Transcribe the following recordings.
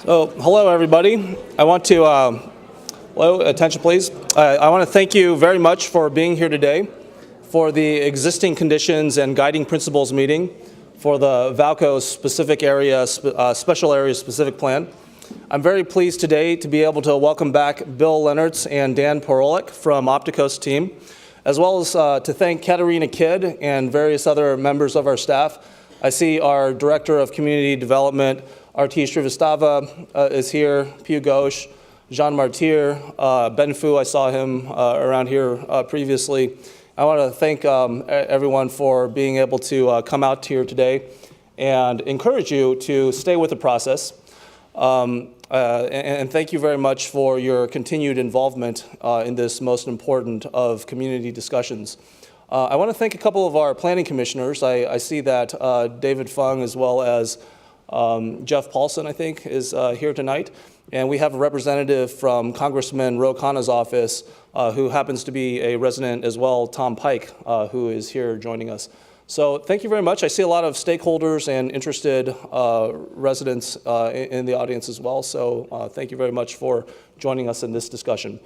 So, hello everybody. I want to, hello, attention please. I want to thank you very much for being here today for the existing conditions and guiding principles meeting for the Vallco Special Area Specific Plan. I'm very pleased today to be able to welcome back Bill Leonards and Dan Porolik from Opticos team, as well as to thank Katerina Kidd and various other members of our staff. I see our Director of Community Development, R.T. Shrivastava is here, Pugh Ghosh, Jean Martyr, Ben Fu, I saw him around here previously. I want to thank everyone for being able to come out here today and encourage you to stay with the process. And thank you very much for your continued involvement in this most important of community discussions. I want to thank a couple of our planning commissioners. I see that David Fung as well as Jeff Paulson, I think, is here tonight. And we have a representative from Congressman Ro Khanna's office who happens to be a resident as well, Tom Pike, who is here joining us. So thank you very much. I see a lot of stakeholders and interested residents in the audience as well. So thank you very much for joining us in this discussion.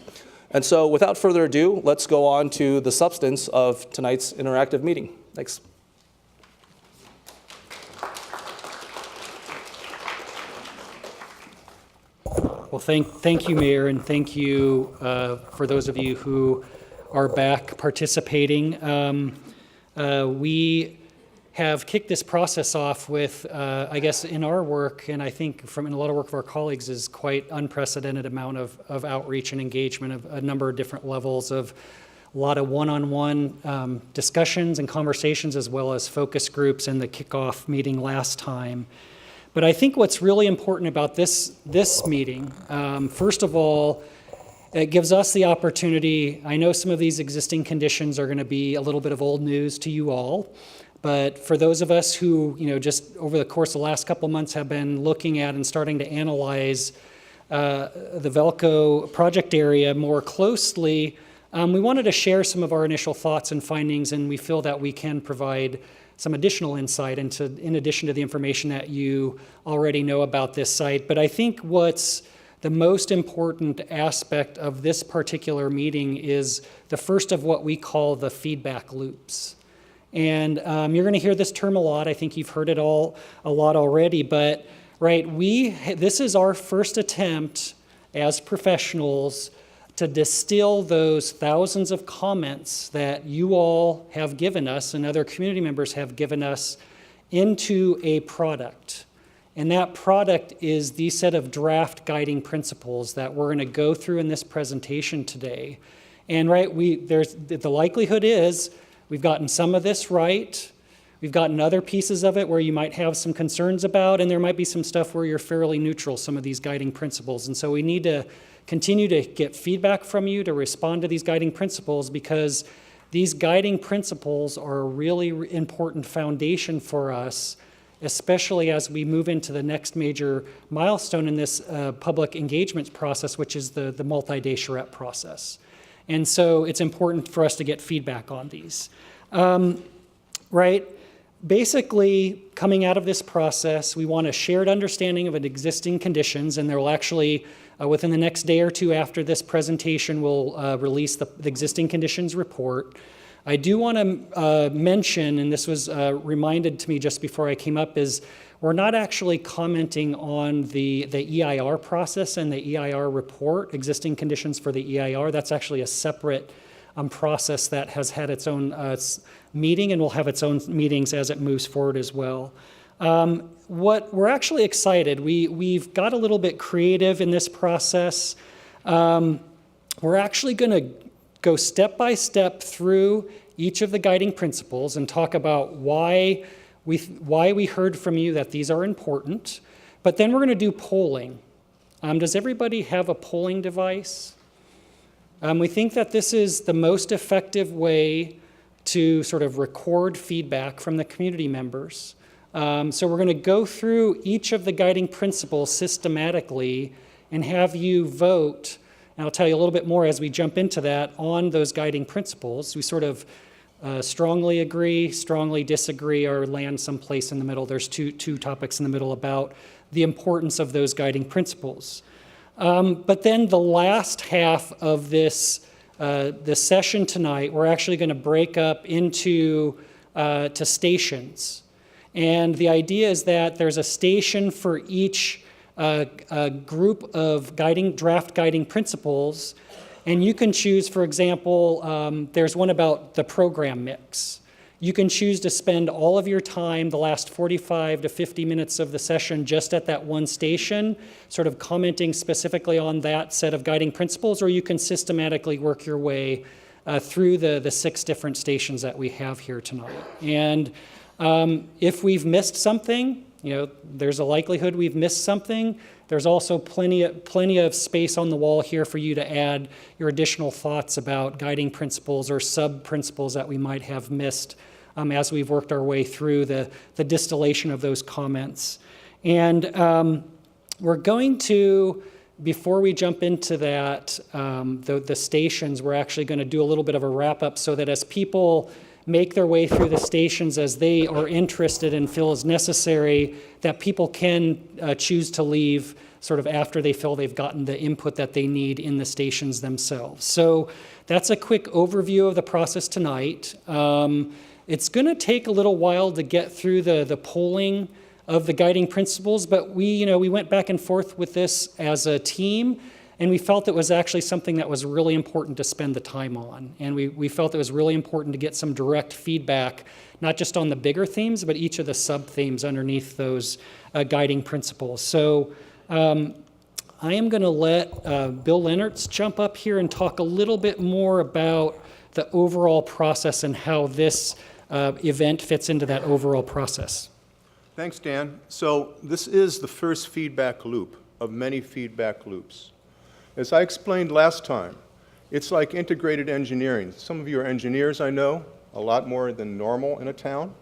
And so without further ado, let's go on to the substance of tonight's interactive meeting. Thanks. Well, thank you, Mayor, and thank you for those of you who are back participating. We have kicked this process off with, I guess, in our work, and I think in a lot of work of our colleagues, is quite unprecedented amount of outreach and engagement of a number of different levels of a lot of one-on-one discussions and conversations, as well as focus groups and the kickoff meeting last time. But I think what's really important about this meeting, first of all, it gives us the opportunity. I know some of these existing conditions are going to be a little bit of old news to you all, but for those of us who, just over the course of the last couple of months have been looking at and starting to analyze the Vallco project area more closely, we wanted to share some of our initial thoughts and findings, and we feel that we can provide some additional insight in addition to the information that you already know about this site. But I think what's the most important aspect of this particular meeting is the first of what we call the feedback loops. And you're going to hear this term a lot. I think you've heard it a lot already. But this is our first attempt as professionals to distill those thousands of comments that you all have given us and other community members have given us into a product. And that product is the set of draft guiding principles that we're going to go through in this presentation today. And the likelihood is we've gotten some of this right. We've gotten other pieces of it where you might have some concerns about, and there might be some stuff where you're fairly neutral, some of these guiding principles. And so we need to continue to get feedback from you to respond to these guiding principles, because these guiding principles are a really important foundation for us, especially as we move into the next major milestone in this public engagement process, which is the multi-day SHRET process. And so it's important for us to get feedback on these. Basically, coming out of this process, we want a shared understanding of an existing conditions, and there will actually, within the next day or two after this presentation, we'll release the existing conditions report. I do want to mention, and this was reminded to me just before I came up, is we're not actually commenting on the EIR process and the EIR report, existing conditions for the EIR. That's actually a separate process that has had its own meeting and will have its own meetings as it moves forward as well. What we're actually excited, we've got a little bit creative in this process. We're actually going to go step by step through each of the guiding principles and talk about why we heard from you that these are important. But then we're going to do polling. Does everybody have a polling device? We think that this is the most effective way to sort of record feedback from the community members. So we're going to go through each of the guiding principles systematically and have you vote, and I'll tell you a little bit more as we jump into that, on those guiding principles. We sort of strongly agree, strongly disagree, or land someplace in the middle. There's two topics in the middle about the importance of those guiding principles. But then the last half of this session tonight, we're actually going to break up into to stations. And the idea is that there's a station for each group of draft guiding principles. And you can choose, for example, there's one about the program mix. You can choose to spend all of your time, the last 45 to 50 minutes of the session, just at that one station, sort of commenting specifically on that set of guiding principles, or you can systematically work your way through the 6 different stations that we have here tonight. And if we've missed something, there's a likelihood we've missed something. There's also plenty of space on the wall here for you to add your additional thoughts about guiding principles or sub-principles that we might have missed as we've worked our way through the distillation of those comments. And we're going to, before we jump into that, the stations, we're actually going to do a little bit of a wrap-up so that as people make their way through the stations as they are interested and feel is necessary, that people can choose to leave sort of after they feel they've gotten the input that they need in the stations themselves. So that's a quick overview of the process tonight. It's going to take a little while to get through the polling of the guiding principles, but we went back and forth with this as a team, and we felt it was actually something that was really important to spend the time on. And we felt it was really important to get some direct feedback, not just on the bigger themes, but each of the sub-themes underneath those guiding principles. So I am going to let Bill Lennertz jump up here and talk a little bit more about the overall process and how this event fits into that overall process. Thanks, Dan. So this is the first feedback loop of many feedback loops. As I explained last time, it's like integrated engineering. Some of you are engineers, I know, a lot more than normal in a town.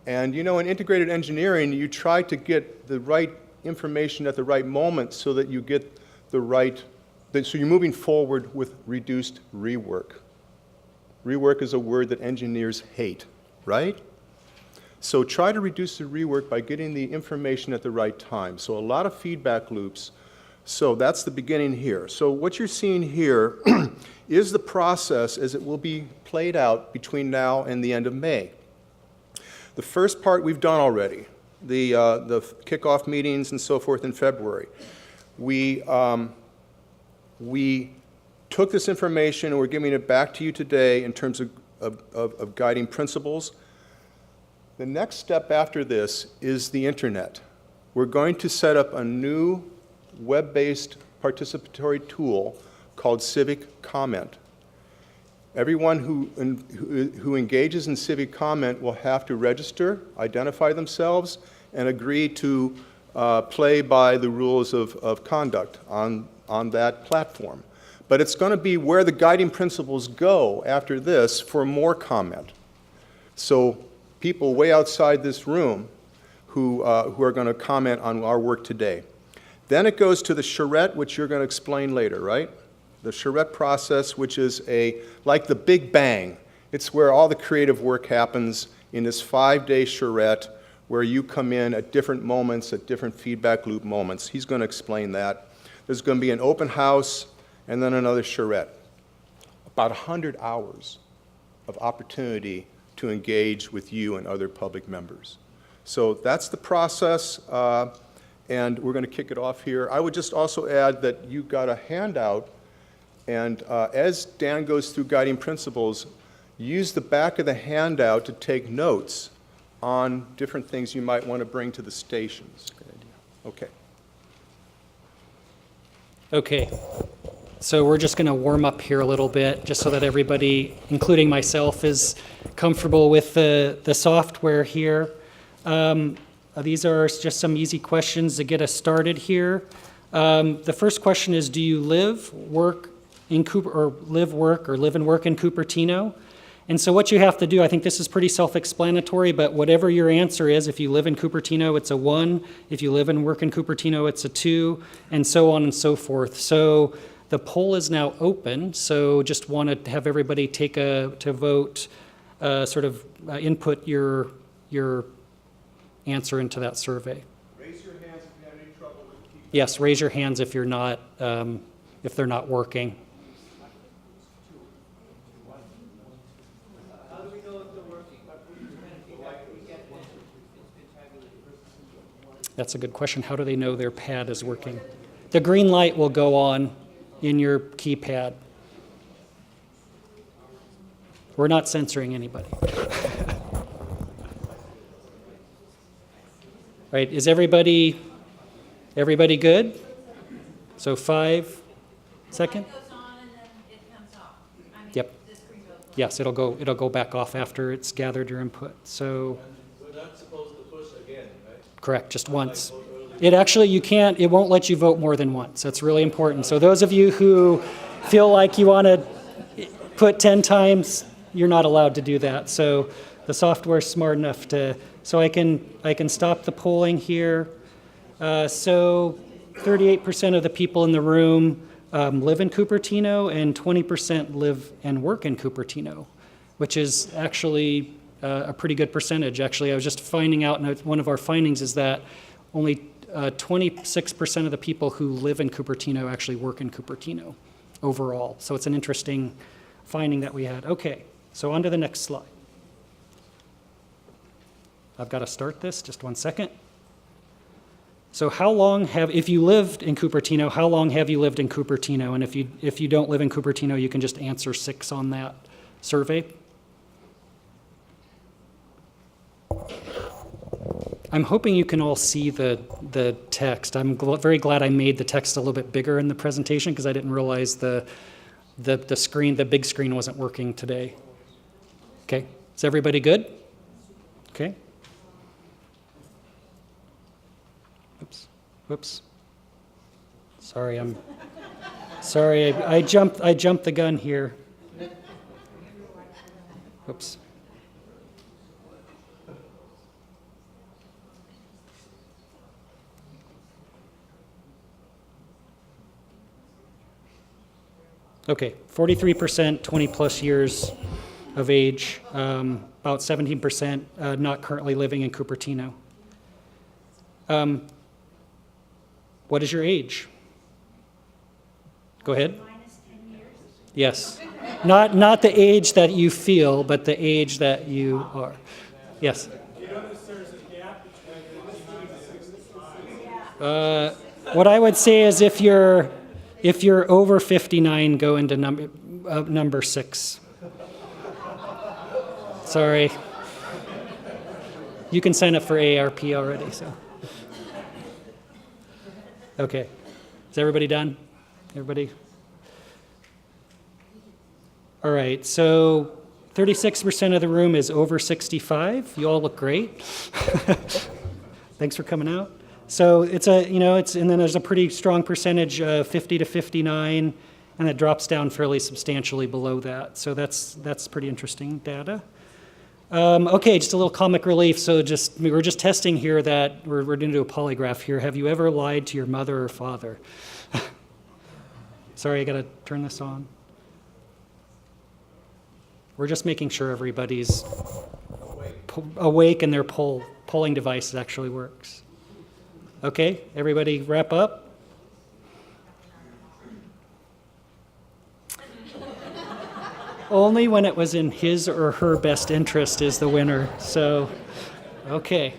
And in integrated engineering, you try to get the right information at the right moment so that you get the right, so you're moving forward with reduced rework. Rework is a word that engineers hate, right? So try to reduce the rework by getting the information at the right time. So a lot of feedback loops. So that's the beginning here. So what you're seeing here is the process as it will be played out between now and the end of May. The first part we've done already, the kickoff meetings and so forth in February. We took this information and we're giving it back to you today in terms of guiding principles. The next step after this is the internet. We're going to set up a new web-based participatory tool called Civic Comment. Everyone who engages in Civic Comment will have to register, identify themselves, and agree to play by the rules of conduct on that platform. But it's going to be where the guiding principles go after this for more comment. So people way outside this room who are going to comment on our work today. Then it goes to the SHRET, which you're going to explain later, right? The SHRET process, which is like the Big Bang. It's where all the creative work happens in this 5-day SHRET, where you come in at different moments, at different feedback loop moments. He's going to explain that. There's going to be an open house, and then another SHRET. About 100 hours of opportunity to engage with you and other public members. So that's the process. And we're going to kick it off here. I would just also add that you got a handout, and as Dan goes through guiding principles, use the back of the handout to take notes on different things you might want to bring to the stations. Good idea. Okay. Okay. So we're just going to warm up here a little bit, just so that everybody, including myself, is comfortable with the software here. These are just some easy questions to get us started here. The first question is, do you live, work in live and work in Cupertino? And so what you have to do, I think this is pretty self-explanatory, but whatever your answer is, if you live in Cupertino, it's a 1. If you live and work in Cupertino, it's a 2, and so on and so forth. So the poll is now open, so just want to have everybody to vote input your answer into that survey. Raise your hands if you have any trouble with keeping. Yes, raise your hands if you're not, if they're not working. How do we know if they're working? That's a good question. How do they know their pad is working? The green light will go on in your keypad. We're not censoring anybody. Right, is everybody good? So 5 seconds? Light goes on and then it comes off. I mean, Yep. the screen goes off. Yes, it'll go back off after it's gathered your input. So We're not supposed to push again, right? correct, just once. It actually, it won't let you vote more than once. That's really important. So those of you who feel like you want to put 10 times, you're not allowed to do that. So the software's smart enough to, so I can stop the polling here. So 38% of the people in the room live in Cupertino, and 20% live and work in Cupertino, which is actually a pretty good percentage. Actually, I was just finding out, and one of our findings is that only 26% of the people who live in Cupertino actually work in Cupertino overall. So it's an interesting finding that we had. Okay, so on to the next slide. I've got to start this, just 1 second. So if you lived in Cupertino, how long have you lived in Cupertino? And if you don't live in Cupertino, you can just answer 6 on that survey. I'm hoping you can all see the text. I'm very glad I made the text a little bit bigger in the presentation because I didn't realize the screen, the big screen wasn't working today. Okay, is everybody good? Okay. Whoops. Sorry, I jumped the gun here. Whoops. Okay, 43%, 20 plus years of age, about 17% not currently living in Cupertino. What is your age? Go ahead. Minus 10 years. Yes. Not the age that you feel, but the age that you are. Yes. What I would say is if you're over 59, go into number 6. Sorry. You can sign up for AARP already, so. Okay. Is everybody done? Everybody? All right, so 36% of the room is over 65. You all look great. Thanks for coming out. So and then there's a pretty strong percentage, 50 to 59, and it drops down fairly substantially below that. So that's pretty interesting data. Okay, just a little comic relief. So we're just testing here that we're going to do a polygraph here. Have you ever lied to your mother or father? Sorry, I got to turn this on. We're just making sure everybody's awake and their polling device actually works. Okay, everybody wrap up. Only when it was in his or her best interest is the winner. So, okay,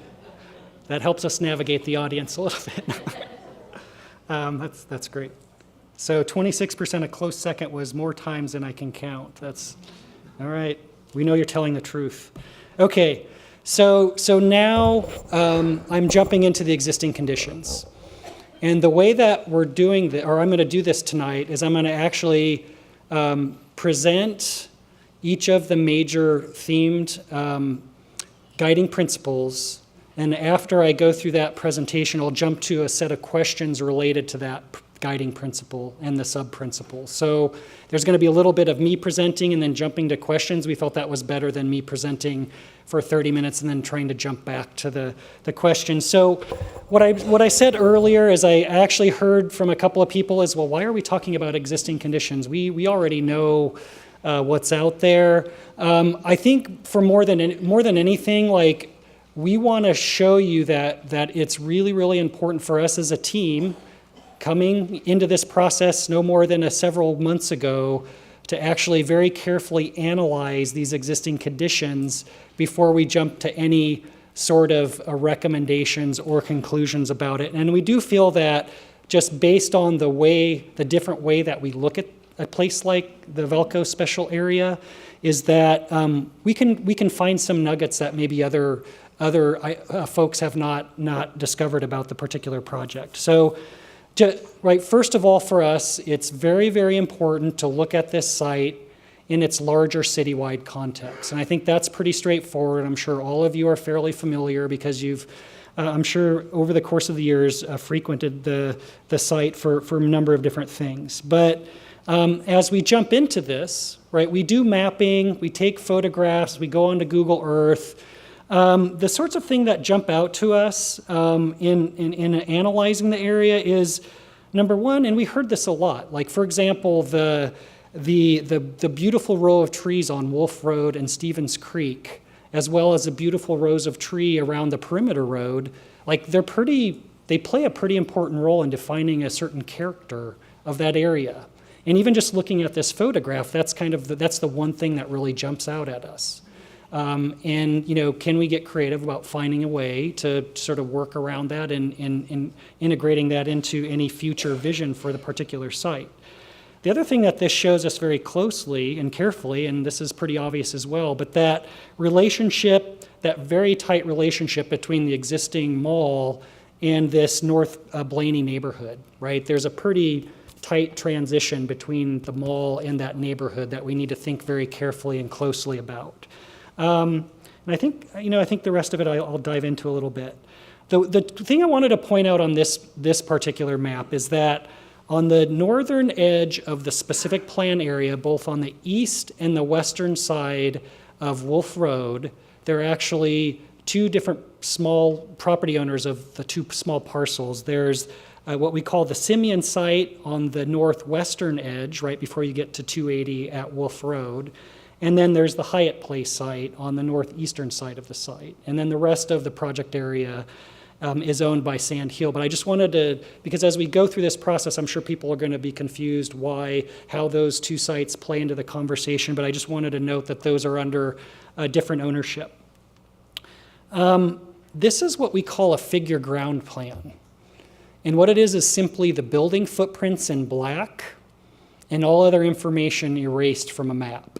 that helps us navigate the audience a little bit. That's great. So 26% a close second was more times than I can count. That's all right. We know you're telling the truth. Okay, so now I'm jumping into the existing conditions. And the way that we're doing I'm going to do this tonight, is I'm going to actually present each of the major themed guiding principles. And after I go through that presentation, I'll jump to a set of questions related to that guiding principle and the sub-principle. So there's going to be a little bit of me presenting and then jumping to questions. We felt that was better than me presenting for 30 minutes and then trying to jump back to the questions. So what I said earlier is I actually heard from a couple of people is, well, why are we talking about existing conditions? We already know what's out there. I think for more than anything, like, we want to show you that it's really, really important for us as a team coming into this process no more than several months ago to actually very carefully analyze these existing conditions before we jump to any sort of recommendations or conclusions about it. And we do feel that just based on the different way that we look at a place like the Vallco Special Area, is that we can find some nuggets that maybe other folks have not discovered about the particular project. So, right, first of all, for us, it's very, very important to look at this site in its larger citywide context. And I think that's pretty straightforward. I'm sure all of you are fairly familiar because you've, I'm sure over the course of the years, frequented the site for a number of different things. But as we jump into this, right, we do mapping, we take photographs, we go onto Google Earth. The sorts of thing that jump out to us in analyzing the area is, number one, and we heard this a lot, like, for example, the beautiful row of trees on Wolf Road and Stevens Creek, as well as the beautiful rows of tree around the perimeter road, like, they play a pretty important role in defining a certain character of that area. And even just looking at this photograph, that's the one thing that really jumps out at us. And, you know, can we get creative about finding a way to sort of work around that and integrating that into any future vision for the particular site? The other thing that this shows us very closely and carefully, and this is pretty obvious as well, but that relationship, that very tight relationship between the existing mall and this North Blaney neighborhood, right? There's a pretty tight transition between the mall and that neighborhood that we need to think very carefully and closely about. And I think the rest of it I'll dive into a little bit. The thing I wanted to point out on this particular map is that on the northern edge of the specific plan area, both on the east and the western side of Wolf Road, there are actually two different small property owners of the two small parcels. There's what we call the Simeon site on the northwestern edge, right before you get to 280 at Wolf Road. And then there's the Hyatt Place site on the northeastern side of the site. And then the rest of the project area is owned by Sand Hill. But I just wanted to, because as we go through this process, I'm sure people are going to be confused how those two sites play into the conversation. But I just wanted to note that those are under a different ownership. This is what we call a Figureground Plan. And what it is simply the building footprints in black and all other information erased from a map.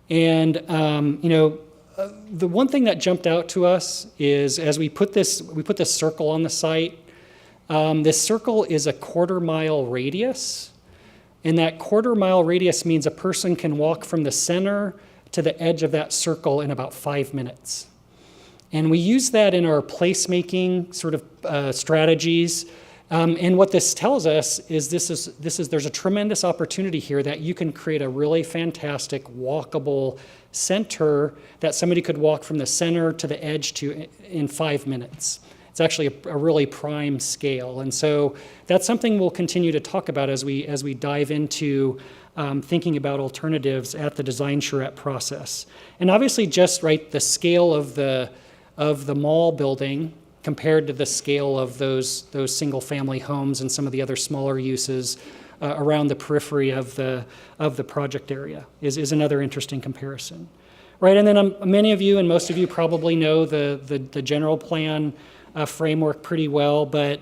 And, the one thing that jumped out to us is as we put this circle on the site, this circle is a 1/4 mile radius. And that 1/4 mile radius means a person can walk from the center to the edge of that circle in about 5 minutes. And we use that in our placemaking sort of strategies. And what this tells us is there's a tremendous opportunity here that you can create a really fantastic walkable center that somebody could walk from the center to the edge to in 5 minutes. It's actually a really prime scale. And so that's something we'll continue to talk about as we dive into thinking about alternatives at the design charrette process. And obviously just right the scale of the mall building compared to the scale of those single-family homes and some of the other smaller uses around the periphery of the project area is another interesting comparison, right? And then many of you and most of you probably know the general plan framework pretty well, but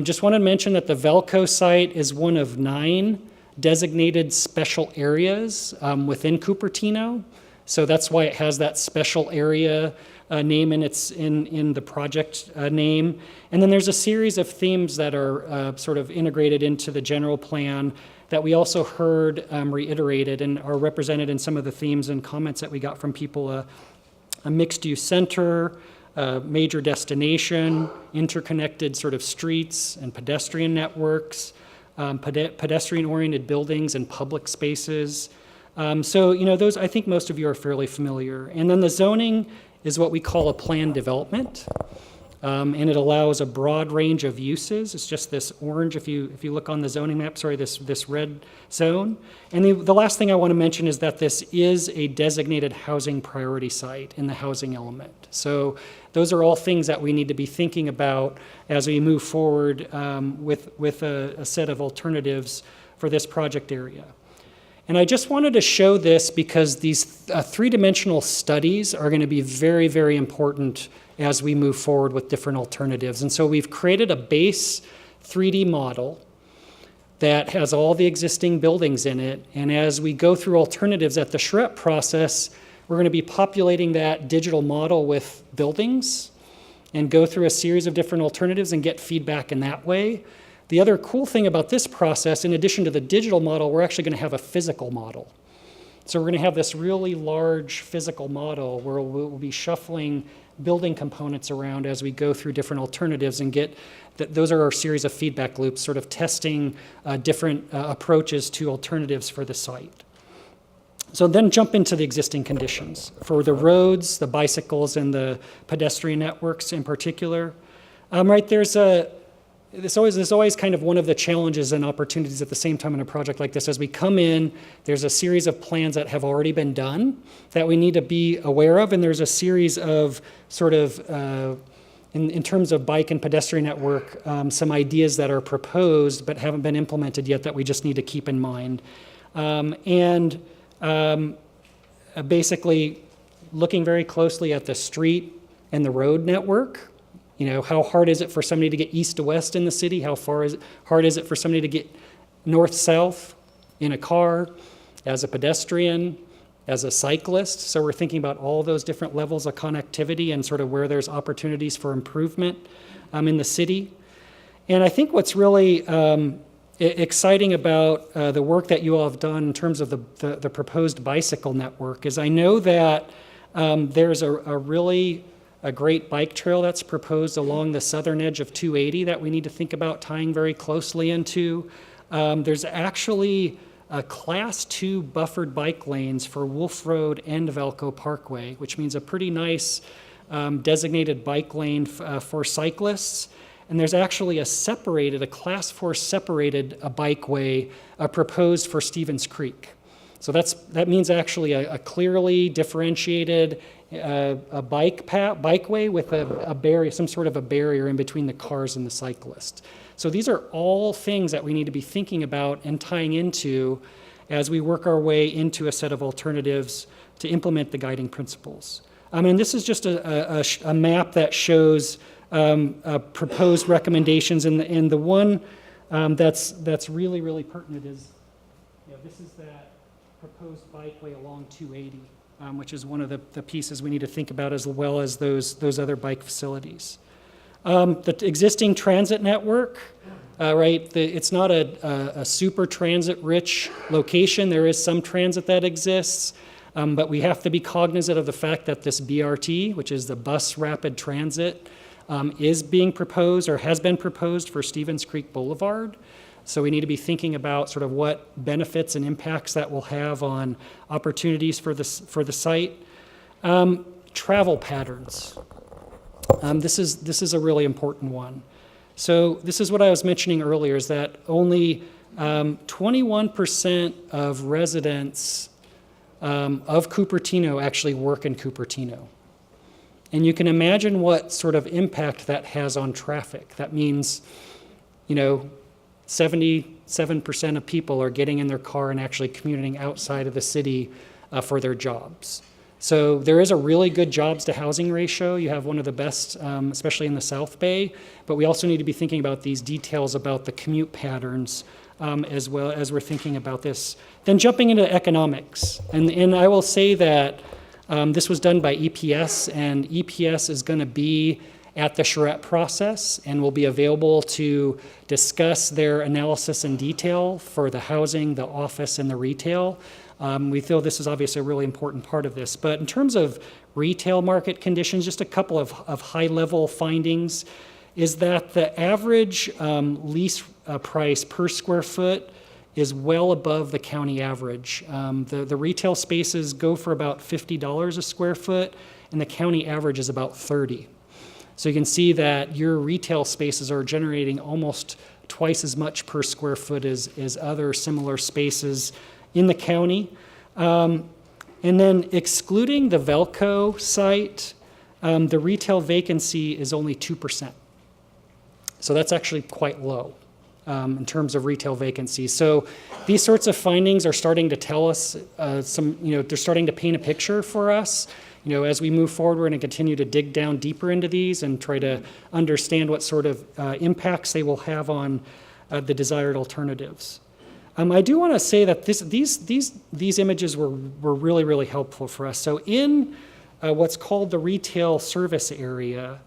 just want to mention that the Vallco site is one of 9 designated special areas within Cupertino. So that's why it has that special area name in the project name. And then there's a series of themes that are sort of integrated into the general plan that we also heard reiterated and are represented in some of the themes and comments that we got from people. A mixed-use center, major destination, interconnected sort of streets and pedestrian networks, pedestrian-oriented buildings and public spaces. So, those, I think most of you are fairly familiar. And then the zoning is what we call a planned development. And it allows a broad range of uses. It's just this orange, if you look on the zoning map, sorry, this red zone. And the last thing I want to mention is that this is a designated housing priority site in the housing element. So those are all things that we need to be thinking about as we move forward with a set of alternatives for this project area. And I just wanted to show this because these three-dimensional studies are going to be very, very important as we move forward with different alternatives. And so we've created a base 3D model that has all the existing buildings in it. And as we go through alternatives at the SHRET process, we're going to be populating that digital model with buildings and go through a series of different alternatives and get feedback in that way. The other cool thing about this process, in addition to the digital model, we're actually going to have a physical model. So we're going to have this really large physical model where we'll be shuffling building components around as we go through different alternatives and get, those are our series of feedback loops, sort of testing different approaches to alternatives for the site. So then jump into the existing conditions. For the roads, the bicycles, and the pedestrian networks in particular, right, there's always kind of one of the challenges and opportunities at the same time in a project like this. As we come in, there's a series of plans that have already been done that we need to be aware of, and there's a series of sort of, in terms of bike and pedestrian network, some ideas that are proposed but haven't been implemented yet that we just need to keep in mind. Basically looking very closely at the street and the road network. You know, how hard is it for somebody to get east to west in the city? How hard is it for somebody to get north-south in a car, as a pedestrian, as a cyclist? So we're thinking about all those different levels of connectivity and sort of where there's opportunities for improvement in the city. And I think what's really exciting about the work that you all have done in terms of the proposed bicycle network is I know that there's a great bike trail that's proposed along the southern edge of 280 that we need to think about tying very closely into. There's actually a Class 2 buffered bike lanes for Wolf Road and Vallco Parkway, which means a pretty nice designated bike lane for cyclists. And there's actually a Class 4 separated bikeway proposed for Stevens Creek. So that means actually a clearly differentiated a bikeway with a barrier, some sort of a barrier in between the cars and the cyclist. So these are all things that we need to be thinking about and tying into as we work our way into a set of alternatives to implement the guiding principles. And this is just a map that shows proposed recommendations, and the one that's really, really pertinent is, this is that proposed bikeway along 280. Which is one of the pieces we need to think about, as well as those other bike facilities. The existing transit network, right? It's not a super transit-rich location. There is some transit that exists, but we have to be cognizant of the fact that this BRT, which is the bus rapid transit, is being proposed or has been proposed for Stevens Creek Boulevard. So we need to be thinking about sort of what benefits and impacts that will have on opportunities for the site. Travel patterns. This is a really important one. So this is what I was mentioning earlier, is that only 21% of residents of Cupertino actually work in Cupertino. And you can imagine what sort of impact that has on traffic. That means, 77% of people are getting in their car and actually commuting outside of the city for their jobs. So there is a really good jobs to housing ratio. You have one of the best, especially in the South Bay, but we also need to be thinking about these details about the commute patterns as well as we're thinking about this. Then jumping into economics, and I will say that this was done by EPS, and EPS is going to be at the SHRET process and will be available to discuss their analysis in detail for the housing, the office, and the retail. We feel this is obviously a really important part of this. But in terms of retail market conditions, just a couple of high-level findings is that the average lease price per square foot is well above the county average. The retail spaces go for about $50 a square foot, and the county average is about $30. So you can see that your retail spaces are generating almost twice as much per square foot as other similar spaces in the county. And then excluding the Vallco site, the retail vacancy is only 2%. So that's actually quite low in terms of retail vacancy. So these sorts of findings are starting to tell us they're starting to paint a picture for us. As we move forward, we're going to continue to dig down deeper into these and try to understand what sort of impacts they will have on the desired alternatives. I do want to say that these images were really, really helpful for us. So in what's called the retail service area,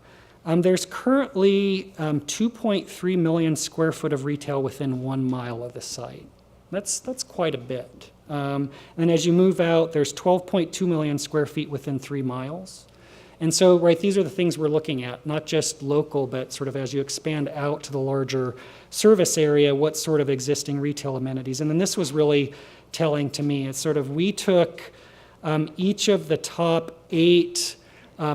there's currently 2.3 million square foot of retail within 1 mile of the site. That's quite a bit. And as you move out, there's 12.2 million square feet within 3 miles. And so, these are the things we're looking at, not just local, but sort of as you expand out to the larger service area, what sort of existing retail amenities. And then this was really telling to me. It's sort of, we took each of the top 8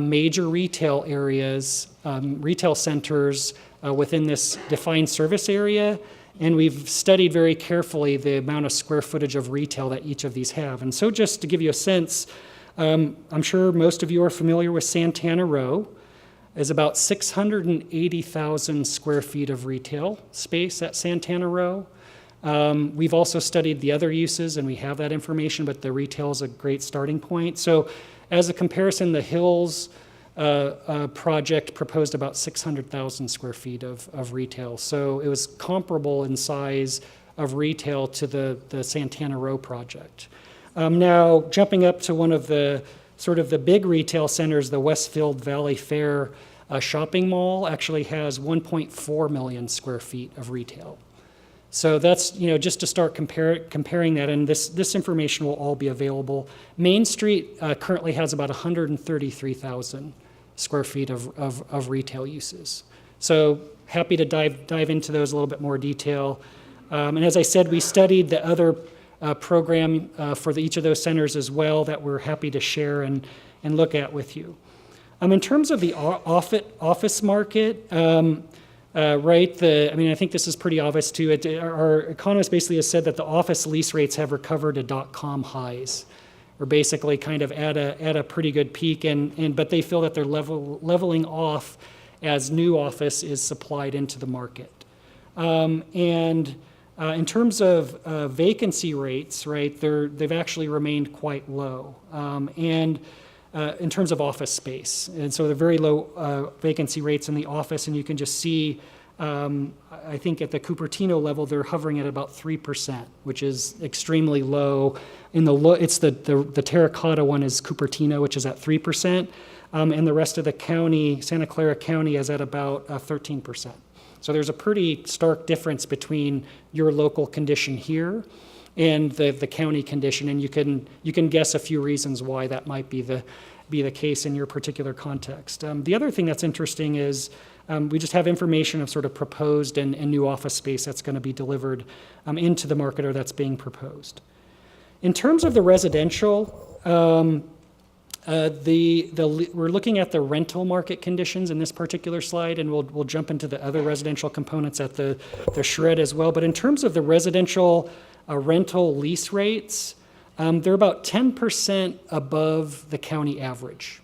major retail areas, retail centers within this defined service area, and we've studied very carefully the amount of square footage of retail that each of these have. And so just to give you a sense, I'm sure most of you are familiar with Santana Row. There's about 680,000 square feet of retail space at Santana Row. We've also studied the other uses, and we have that information, but the retail is a great starting point. So as a comparison, the Hills project proposed about 600,000 square feet of retail. So it was comparable in size of retail to the Santana Row project. Now, jumping up to one of the sort of the big retail centers, the Westfield Valley Fair shopping mall actually has 1.4 million square feet of retail. So that's, just to start comparing that, and this information will all be available. Main Street currently has about 133,000 square feet of retail uses. So happy to dive into those a little bit more detail. And as I said, we studied the other program for each of those centers as well that we're happy to share and look at with you. In terms of the office market, I think this is pretty obvious too. Our economist basically has said that the office lease rates have recovered to dot-com highs, or basically kind of at a pretty good peak, but they feel that they're leveling off as new office is supplied into the market. In terms of vacancy rates, they've actually remained quite low. In terms of office space. And so they're very low vacancy rates in the office, and you can just see, I think at the Cupertino level, they're hovering at about 3%, which is extremely low. It's the terracotta one is Cupertino, which is at 3%, and the rest of the county, Santa Clara County, is at about 13%. So there's a pretty stark difference between your local condition here and the county condition, and you can guess a few reasons why that might be the case in your particular context. The other thing that's interesting is we just have information of sort of proposed and new office space that's going to be delivered into the market or that's being proposed. In terms of the residential, we're looking at the rental market conditions in this particular slide, and we'll jump into the other residential components at the SHRET as well. But in terms of the residential rental lease rates, they're about 10% above the county average.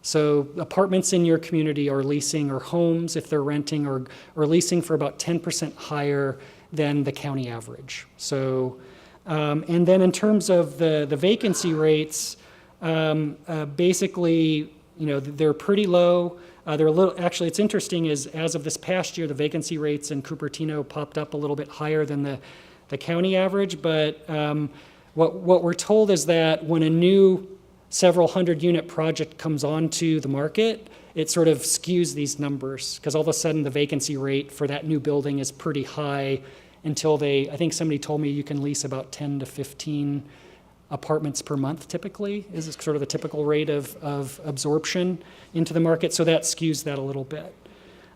So apartments in your community are leasing, or homes if they're renting, or leasing for about 10% higher than the county average. So, and then in terms of the vacancy rates, basically, they're pretty low. They're a little. Actually, it's interesting is as of this past year, the vacancy rates in Cupertino popped up a little bit higher than the county average. But what we're told is that when a new several hundred unit project comes onto the market, it sort of skews these numbers because all of a sudden the vacancy rate for that new building is pretty high until I think somebody told me you can lease about 10 to 15 apartments per month typically is sort of the typical rate of absorption into the market. So that skews that a little bit.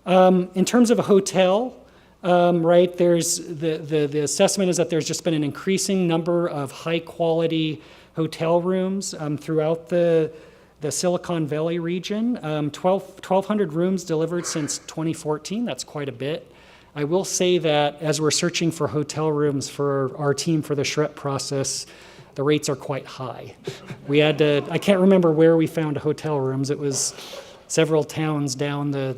In terms of a hotel, there's the assessment is that there's just been an increasing number of high quality hotel rooms throughout the the Silicon Valley region. 1,200 rooms delivered since 2014. That's quite a bit. I will say that as we're searching for hotel rooms for our team for the SHRET process, the rates are quite high. We had to, I can't remember where we found hotel rooms. It was several towns down the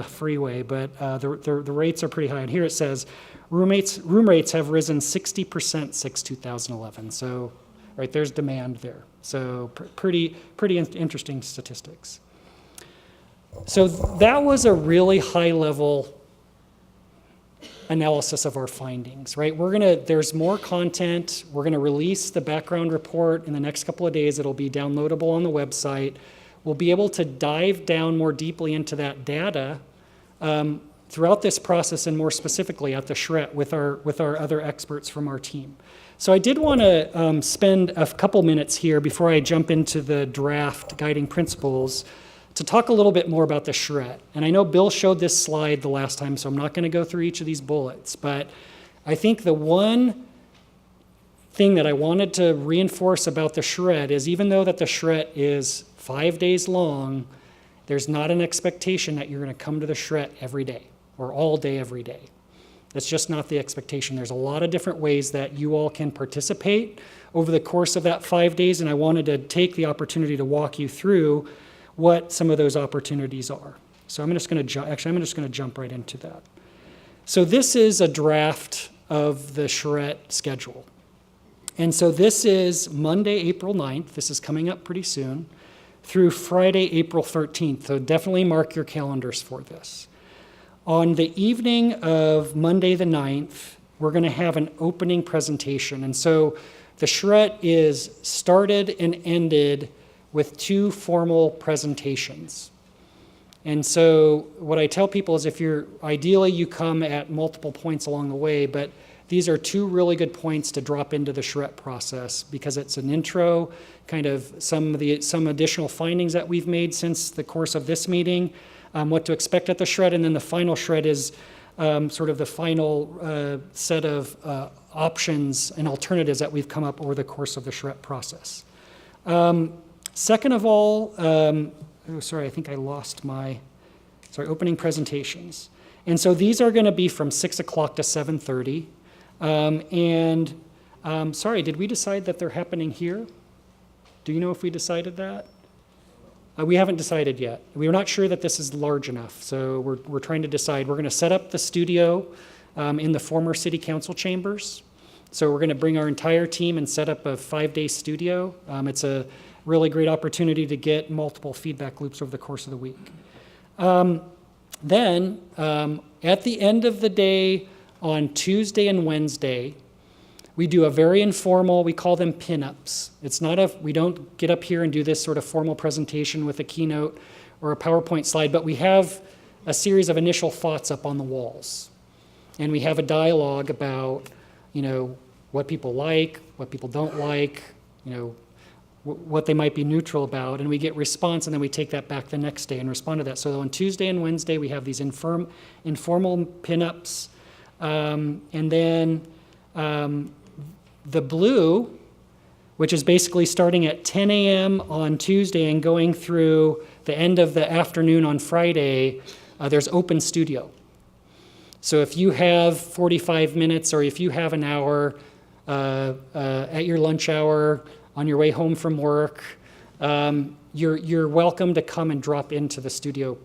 freeway, but the rates are pretty high. And here it says, room rates have risen 60% since 2011. So, right, there's demand there. So pretty interesting statistics. So that was a really high level analysis of our findings, right? There's more content. We're gonna release the background report in the next couple of days. It'll be downloadable on the website. We'll be able to dive down more deeply into that data throughout this process, and more specifically at the SHRET with our other experts from our team. So I did want to spend a couple minutes here before I jump into the draft guiding principles to talk a little bit more about the SHRET. And I know Bill showed this slide the last time, so I'm not going to go through each of these bullets, but I think the one thing that I wanted to reinforce about the SHRET is, even though that the SHRET is 5 days long, there's not an expectation that you're going to come to the SHRET every day or all day every day. That's just not the expectation. There's a lot of different ways that you all can participate over the course of that 5 days, and I wanted to take the opportunity to walk you through what some of those opportunities are. So I'm just going to jump right into that. So this is a draft of the SHRET schedule. And so this is Monday, April 9th. This is coming up pretty soon, through Friday, April 13th. So definitely mark your calendars for this. On the evening of Monday the 9th, we're going to have an opening presentation. And so the SHRET is started and ended with 2 formal presentations. And so what I tell people is, ideally you come at multiple points along the way, but these are 2 really good points to drop into the SHRET process, because it's an intro, kind of some additional findings that we've made since the course of this meeting, what to expect at the SHRET, and then the final SHRET is sort of the final set of options and alternatives that we've come up over the course of the SHRET process. Second of all, I think I lost opening presentations. And so these are going to be from 6 o'clock to 7:30. Did we decide that they're happening here? Do you know if we decided that? We haven't decided yet. We're not sure that this is large enough, so we're trying to decide. We're going to set up the studio in the former city council chambers. So we're going to bring our entire team and set up a 5-day studio. It's a really great opportunity to get multiple feedback loops over the course of the week. Then, at the end of the day on Tuesday and Wednesday, we do a very informal, we call them pin-ups. We don't get up here and do this sort of formal presentation with a keynote or a PowerPoint slide, but we have a series of initial thoughts up on the walls. And we have a dialogue about, what people like, what people don't like, what they might be neutral about, and we get response, and then we take that back the next day and respond to that. So on Tuesday and Wednesday, we have these informal pin-ups, and then the blue, which is basically starting at 10 a.m. on Tuesday and going through the end of the afternoon on Friday, there's open studio. So if you have 45 minutes or if you have an hour at your lunch hour, on your way home from work, you're welcome to come and drop into the studio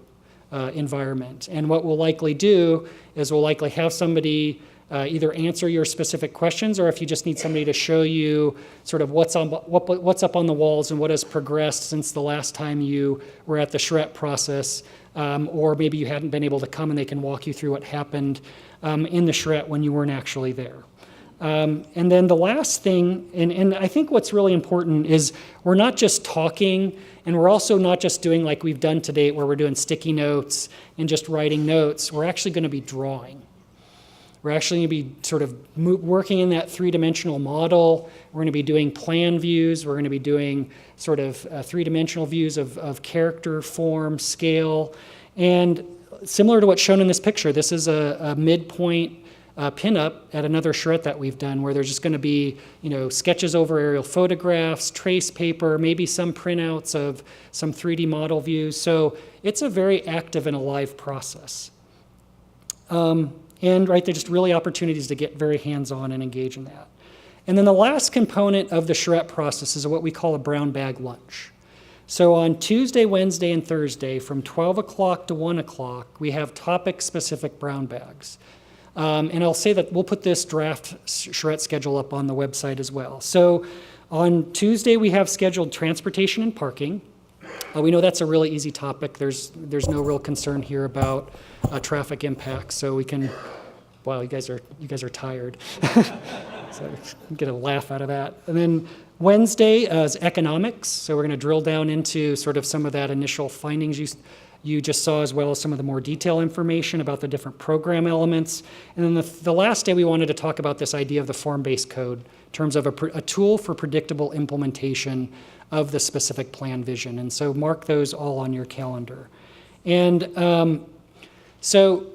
environment. And what we'll likely do is we'll likely have somebody either answer your specific questions, or if you just need somebody to show you sort of what's up on the walls and what has progressed since the last time you were at the SHRET process, or maybe you hadn't been able to come and they can walk you through what happened in the SHRET when you weren't actually there. And then the last thing, and I think what's really important is we're not just talking, and we're also not just doing like we've done to date where we're doing sticky notes and just writing notes. We're actually going to be drawing. We're actually going to be sort of working in that 3-dimensional model. We're going to be doing plan views. We're going to be doing sort of 3-dimensional views of character, form, scale. And similar to what's shown in this picture, this is a midpoint pin-up at another SHRET that we've done, where there's just going to be, sketches over aerial photographs, trace paper, maybe some printouts of some 3D model views. So it's a very active and alive process. And there's just really opportunities to get very hands-on and engage in that. And then the last component of the SHRET process is what we call a brown bag lunch. So on Tuesday, Wednesday, and Thursday, from 12 o'clock to 1 o'clock, we have topic-specific brown bags. And I'll say that we'll put this draft SHRET schedule up on the website as well. So on Tuesday, we have scheduled transportation and parking. We know that's a really easy topic. There's no real concern here about traffic impacts, so we can. Wow, you guys are tired. So get a laugh out of that. And then Wednesday is economics. So we're going to drill down into sort of some of that initial findings you just saw, as well as some of the more detailed information about the different program elements. And then the last day, we wanted to talk about this idea of the form-based code in terms of a tool for predictable implementation of the specific plan vision. And so mark those all on your calendar. And so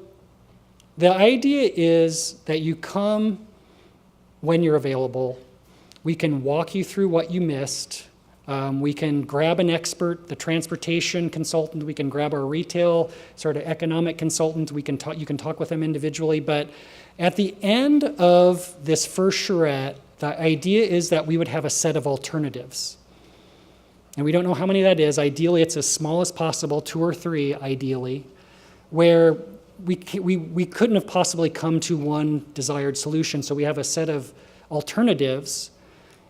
the idea is that you come when you're available. We can walk you through what you missed. We can grab an expert, the transportation consultant. We can grab our retail sort of economic consultant. You can talk with them individually. But at the end of this first charrette, the idea is that we would have a set of alternatives. And we don't know how many that is. Ideally, it's as small as possible, 2 or 3 ideally, where we couldn't have possibly come to one desired solution. So we have a set of alternatives.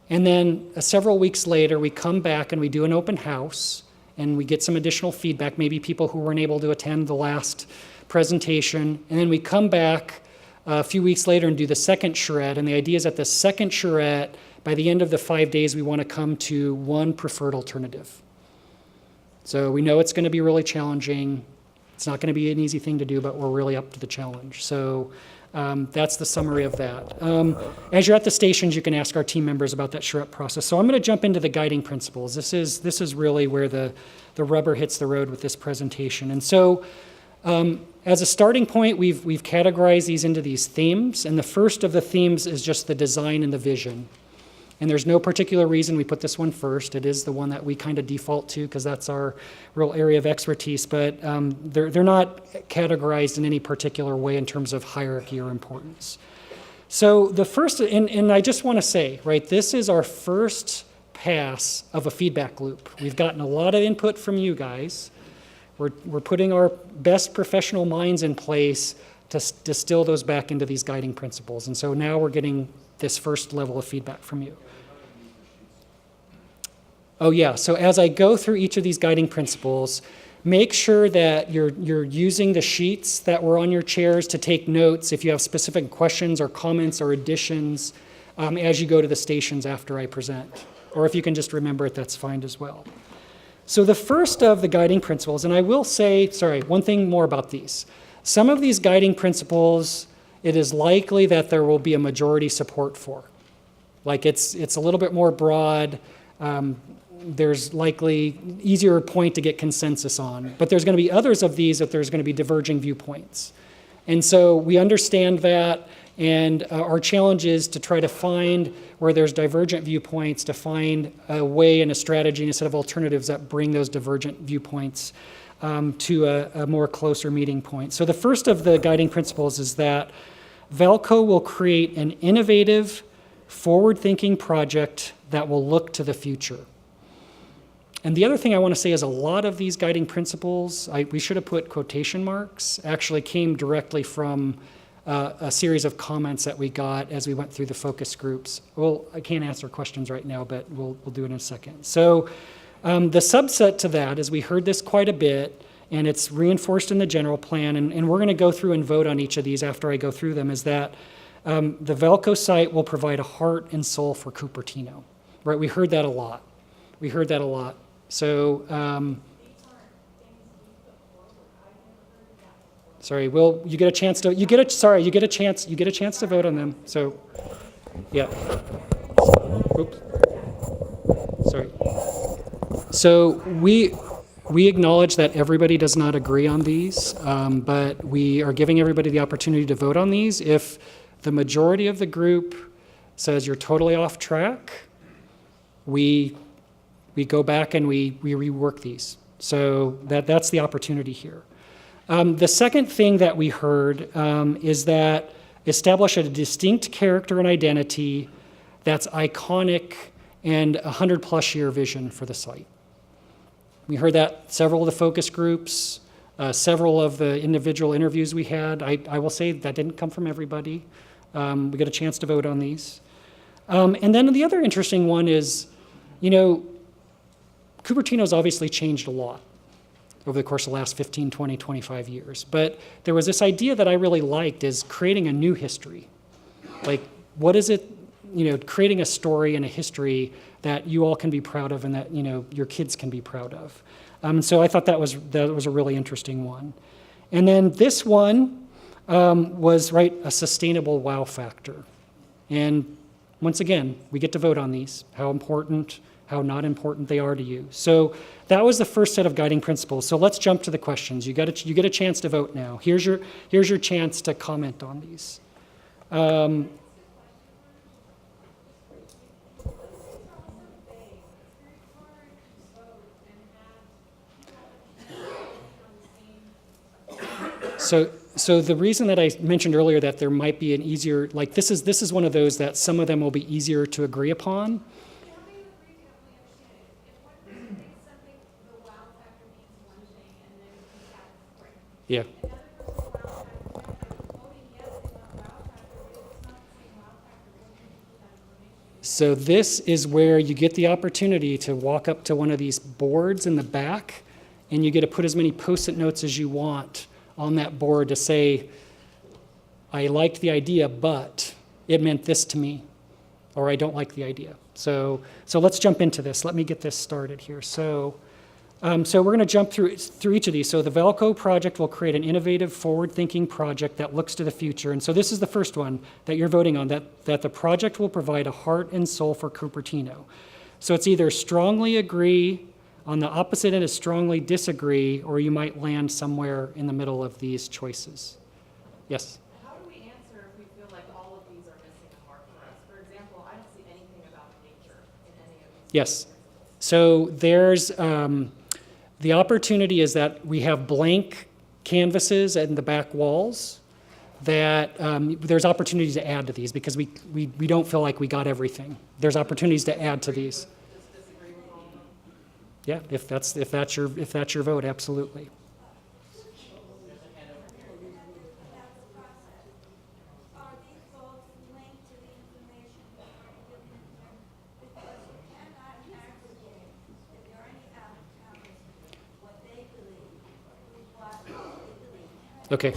And then several weeks later, we come back and we do an open house and we get some additional feedback, maybe people who weren't able to attend the last presentation. And then we come back a few weeks later and do the second charrette. And the idea is that the second charrette, by the end of the 5 days, we want to come to one preferred alternative. So we know it's going to be really challenging. It's not going to be an easy thing to do, but we're really up to the challenge. So that's the summary of that. As you're at the stations, you can ask our team members about that SHRET process. So I'm going to jump into the guiding principles. This is really where the rubber hits the road with this presentation. And so as a starting point, we've categorized these into these themes. And the first of the themes is just the design and the vision. And there's no particular reason we put this one first. It is the one that we kind of default to because that's our real area of expertise. But they're not categorized in any particular way in terms of hierarchy or importance. So the first, and I just want to say, right, this is our first pass of a feedback loop. We've gotten a lot of input from you guys. We're putting our best professional minds in place to distill those back into these guiding principles. And so now we're getting this first level of feedback from you. Oh yeah, so as I go through each of these guiding principles, make sure that you're using the sheets that were on your chairs to take notes if you have specific questions or comments or additions as you go to the stations after I present. Or if you can just remember it, that's fine as well. So the first of the guiding principles, and I will say, one thing more about these. Some of these guiding principles, it is likely that there will be a majority support for. Like it's a little bit more broad. There's likely easier point to get consensus on. But there's going to be others of these that there's going to be diverging viewpoints. And so we understand that, and our challenge is to try to find where there's divergent viewpoints, to find a way and a strategy and a set of alternatives that bring those divergent viewpoints to a more closer meeting point. So the first of the guiding principles is that Vallco will create an innovative, forward-thinking project that will look to the future. And the other thing I want to say is a lot of these guiding principles, we should have put quotation marks, actually came directly from a series of comments that we got as we went through the focus groups. Well, I can't answer questions right now, but we'll do it in a second. So the subset to that is we heard this quite a bit, and it's reinforced in the general plan, and we're going to go through and vote on each of these after I go through them, is that the Vallco site will provide a heart and soul for Cupertino. Right? We heard that a lot. So, Will, you get a chance to, you get a chance to vote on them. So, yeah. Oops. Sorry. So we acknowledge that everybody does not agree on these, but we are giving everybody the opportunity to vote on these. If the majority of the group says you're totally off track, we go back and we rework these. So that's the opportunity here. The second thing that we heard is that establish a distinct character and identity that's iconic and a 100-plus year vision for the site. We heard that several of the focus groups, several of the individual interviews we had. I will say that didn't come from everybody. We got a chance to vote on these. And then the other interesting one is, Cupertino's obviously changed a lot over the course of the last 15, 20, 25 years. But there was this idea that I really liked is creating a new history. Like, what is it, creating a story and a history that you all can be proud of and that, your kids can be proud of. So I thought that was a really interesting one. And then this one was, a sustainable wow factor. And once again, we get to vote on these, how important, how not important they are to you. So that was the first set of guiding principles. So let's jump to the questions. You get a chance to vote now. Here's your chance to comment on these. So the reason that I mentioned earlier that there might be an easier, this is one of those that some of them will be easier to agree upon. Yeah. So this is where you get the opportunity to walk up to one of these boards in the back, and you get to put as many Post-it notes as you want on that board to say, I liked the idea, but it meant this to me, or I don't like the idea. So let's jump into this. Let me get this started here. So we're going to jump through each of these. So the Vallco project will create an innovative, forward-thinking project that looks to the future. And so this is the first one that you're voting on, that the project will provide a heart and soul for Cupertino. So it's either strongly agree, on the opposite end is strongly disagree, or you might land somewhere in the middle of these choices. Yes? How do we answer if we feel like all of these are missing a mark for us? For example, I don't see anything about nature in any of these. Yes. So there's the opportunity is that we have blank canvases in the back walls that there's opportunities to add to these because we don't feel like we got everything. There's opportunities to add to these. Yeah, if that's your vote, absolutely. Okay.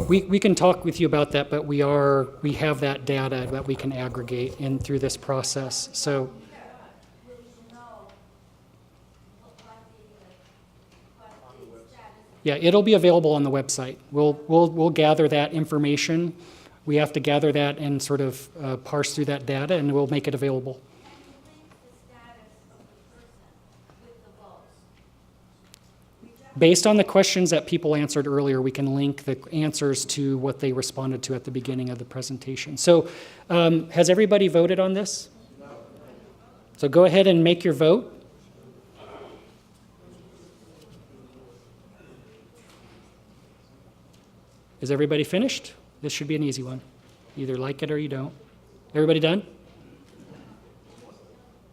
We can talk with you about that, but we have that data that we can aggregate in through this process. So. Yeah, it'll be available on the website. We'll gather that information. We have to gather that and sort of parse through that data, and we'll make it available. Based on the questions that people answered earlier, we can link the answers to what they responded to at the beginning of the presentation. So has everybody voted on this? So go ahead and make your vote. Is everybody finished? This should be an easy one. You either like it or you don't. Everybody done?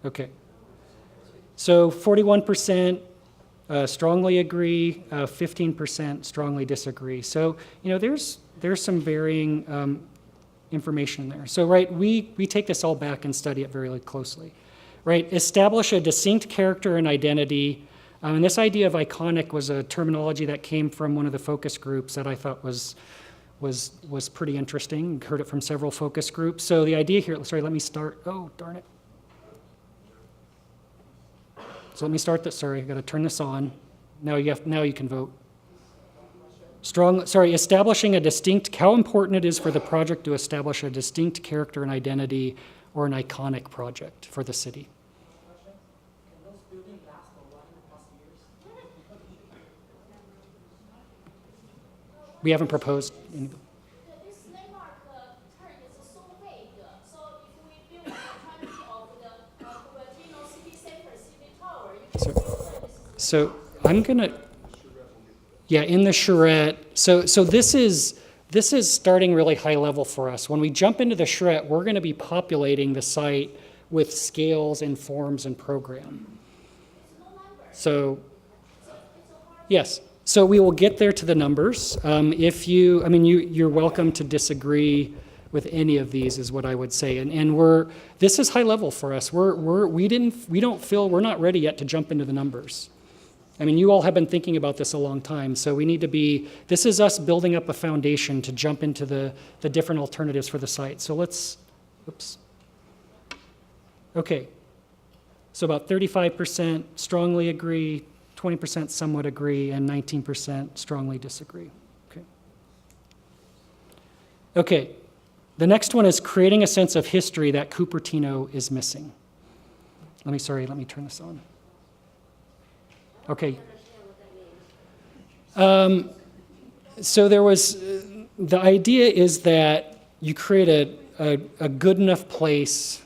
Okay. So 41% strongly agree, 15% strongly disagree. So, there's some varying information in there. So, we take this all back and study it very closely. Establish a distinct character and identity. And this idea of iconic was a terminology that came from one of the focus groups that I thought was pretty interesting. Heard it from several focus groups. So the idea here, let me start. Oh, darn it. So let me start this. Sorry, I've got to turn this on. Now you can vote. Establishing a distinct, how important it is for the project to establish a distinct character and identity or an iconic project for the city. We haven't proposed any. This landmark So I'm gonna, yeah, in the SHRET. So this is starting really high level for us. When we jump into the SHRET, we're gonna be populating the site with scales and forms and program. So, yes. So we will get there to the numbers. You're welcome to disagree with any of these, is what I would say. And this is high level for us. We don't feel we're not ready yet to jump into the numbers. I mean, you all have been thinking about this a long time, so we need to be. This is us building up a foundation to jump into the different alternatives for the site. So let's. Oops. Okay. So about 35% strongly agree, 20% somewhat agree, and 19% strongly disagree. Okay. Okay. The next one is creating a sense of history that Cupertino is missing. Let me turn this on. Okay. So there was, the idea is that you create a good enough place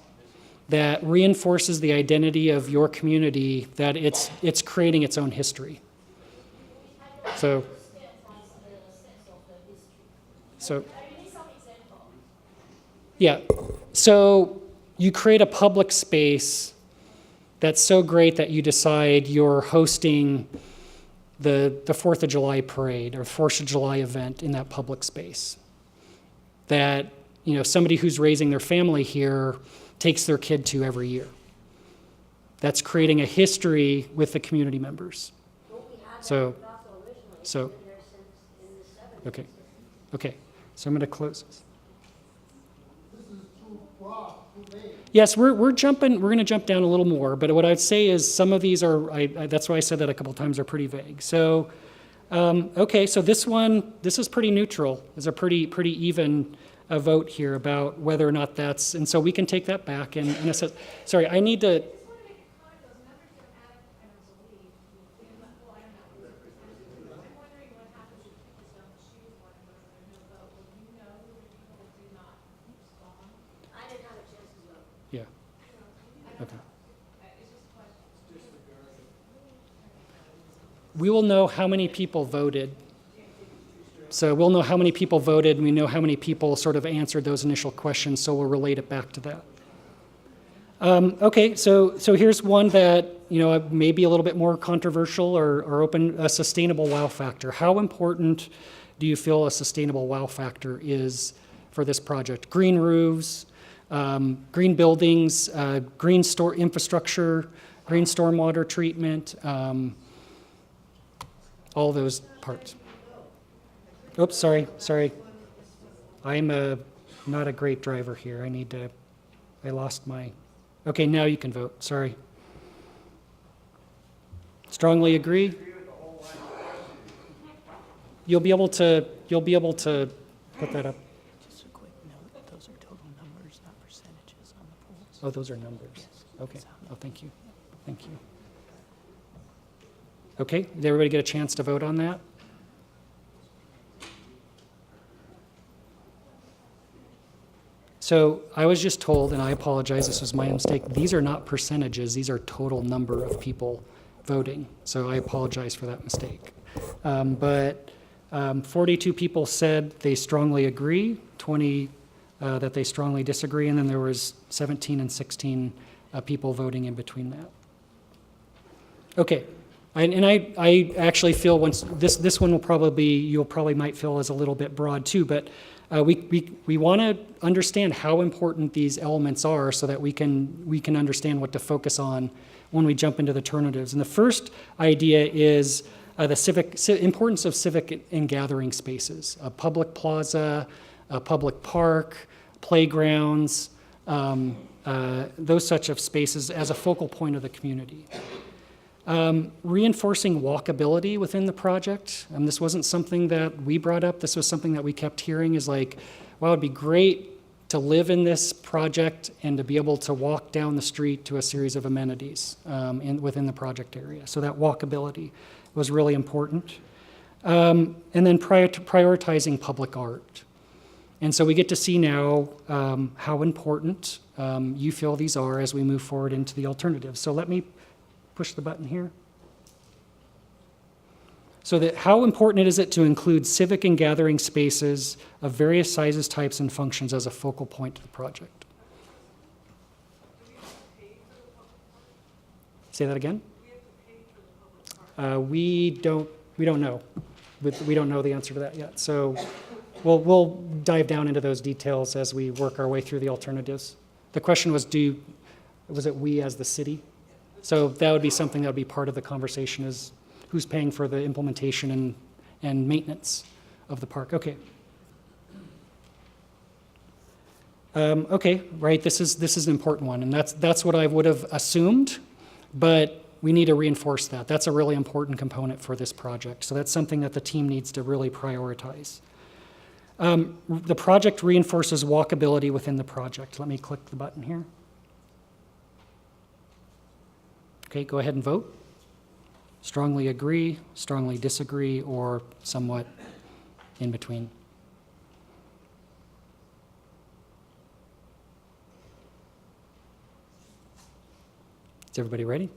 that reinforces the identity of your community, that it's creating its own history. So yeah, so you create a public space that's so great that you decide you're hosting the 4th of July parade or 4th of July event in that public space. That, somebody who's raising their family here takes their kid to every year. That's creating a history with the community members. So, okay. So I'm going to close this. Yes, we're going to jump down a little more, but what I'd say is some of these are, that's why I said that a couple times, are pretty vague. So, okay, so this is pretty neutral. There's a pretty even vote here about whether or not that's, and so we can take that back and assess. Sorry, I need to. Yeah. Okay. We will know how many people voted. So we'll know how many people voted, and we know how many people sort of answered those initial questions, so we'll relate it back to that. Okay, so here's one that, may be a little bit more controversial or open, a sustainable wow factor. How important do you feel a sustainable wow factor is for this project? Green roofs, green buildings, green store infrastructure, green stormwater treatment, all those parts. Oops, sorry. I'm not a great driver here. I lost my, okay, now you can vote, sorry. Strongly agree? You'll be able to put that up. Just a quick note, those are total numbers, not percentages on the polls. Oh, those are numbers. Yes. Okay, oh, thank you. Okay, did everybody get a chance to vote on that? So I was just told, and I apologize, this was my mistake, these are not percentages, these are total number of people voting. So I apologize for that mistake. But 42 people said they strongly agree, 20 that they strongly disagree, and then there was 17 and 16 people voting in between that. Okay, and I actually feel once this one will probably you'll probably might feel is a little bit broad too, but we want to understand how important these elements are so that we can understand what to focus on when we jump into the alternatives. And the first idea is the importance of civic and gathering spaces, a public plaza, a public park, playgrounds, those such of spaces as a focal point of the community. Reinforcing walkability within the project. This wasn't something that we brought up. This was something that we kept hearing is like, wow, it'd be great to live in this project and to be able to walk down the street to a series of amenities within the project area. So that walkability was really important. And then prioritizing public art. And so we get to see now how important you feel these are as we move forward into the alternatives. So let me push the button here. So that how important is it to include civic and gathering spaces of various sizes, types, and functions as a focal point to the project? Say that again? We don't know. We don't know the answer to that yet. So we'll dive down into those details as we work our way through the alternatives. The question was, was it we as the city? So that would be something that would be part of the conversation, is who's paying for the implementation and maintenance of the park. Okay. Okay, right, this is an important one, and that's what I would have assumed, but we need to reinforce that. That's a really important component for this project, so that's something that the team needs to really prioritize. The project reinforces walkability within the project. Let me click the button here. Okay, go ahead and vote. Strongly agree, strongly disagree, or somewhat in between. Is everybody ready?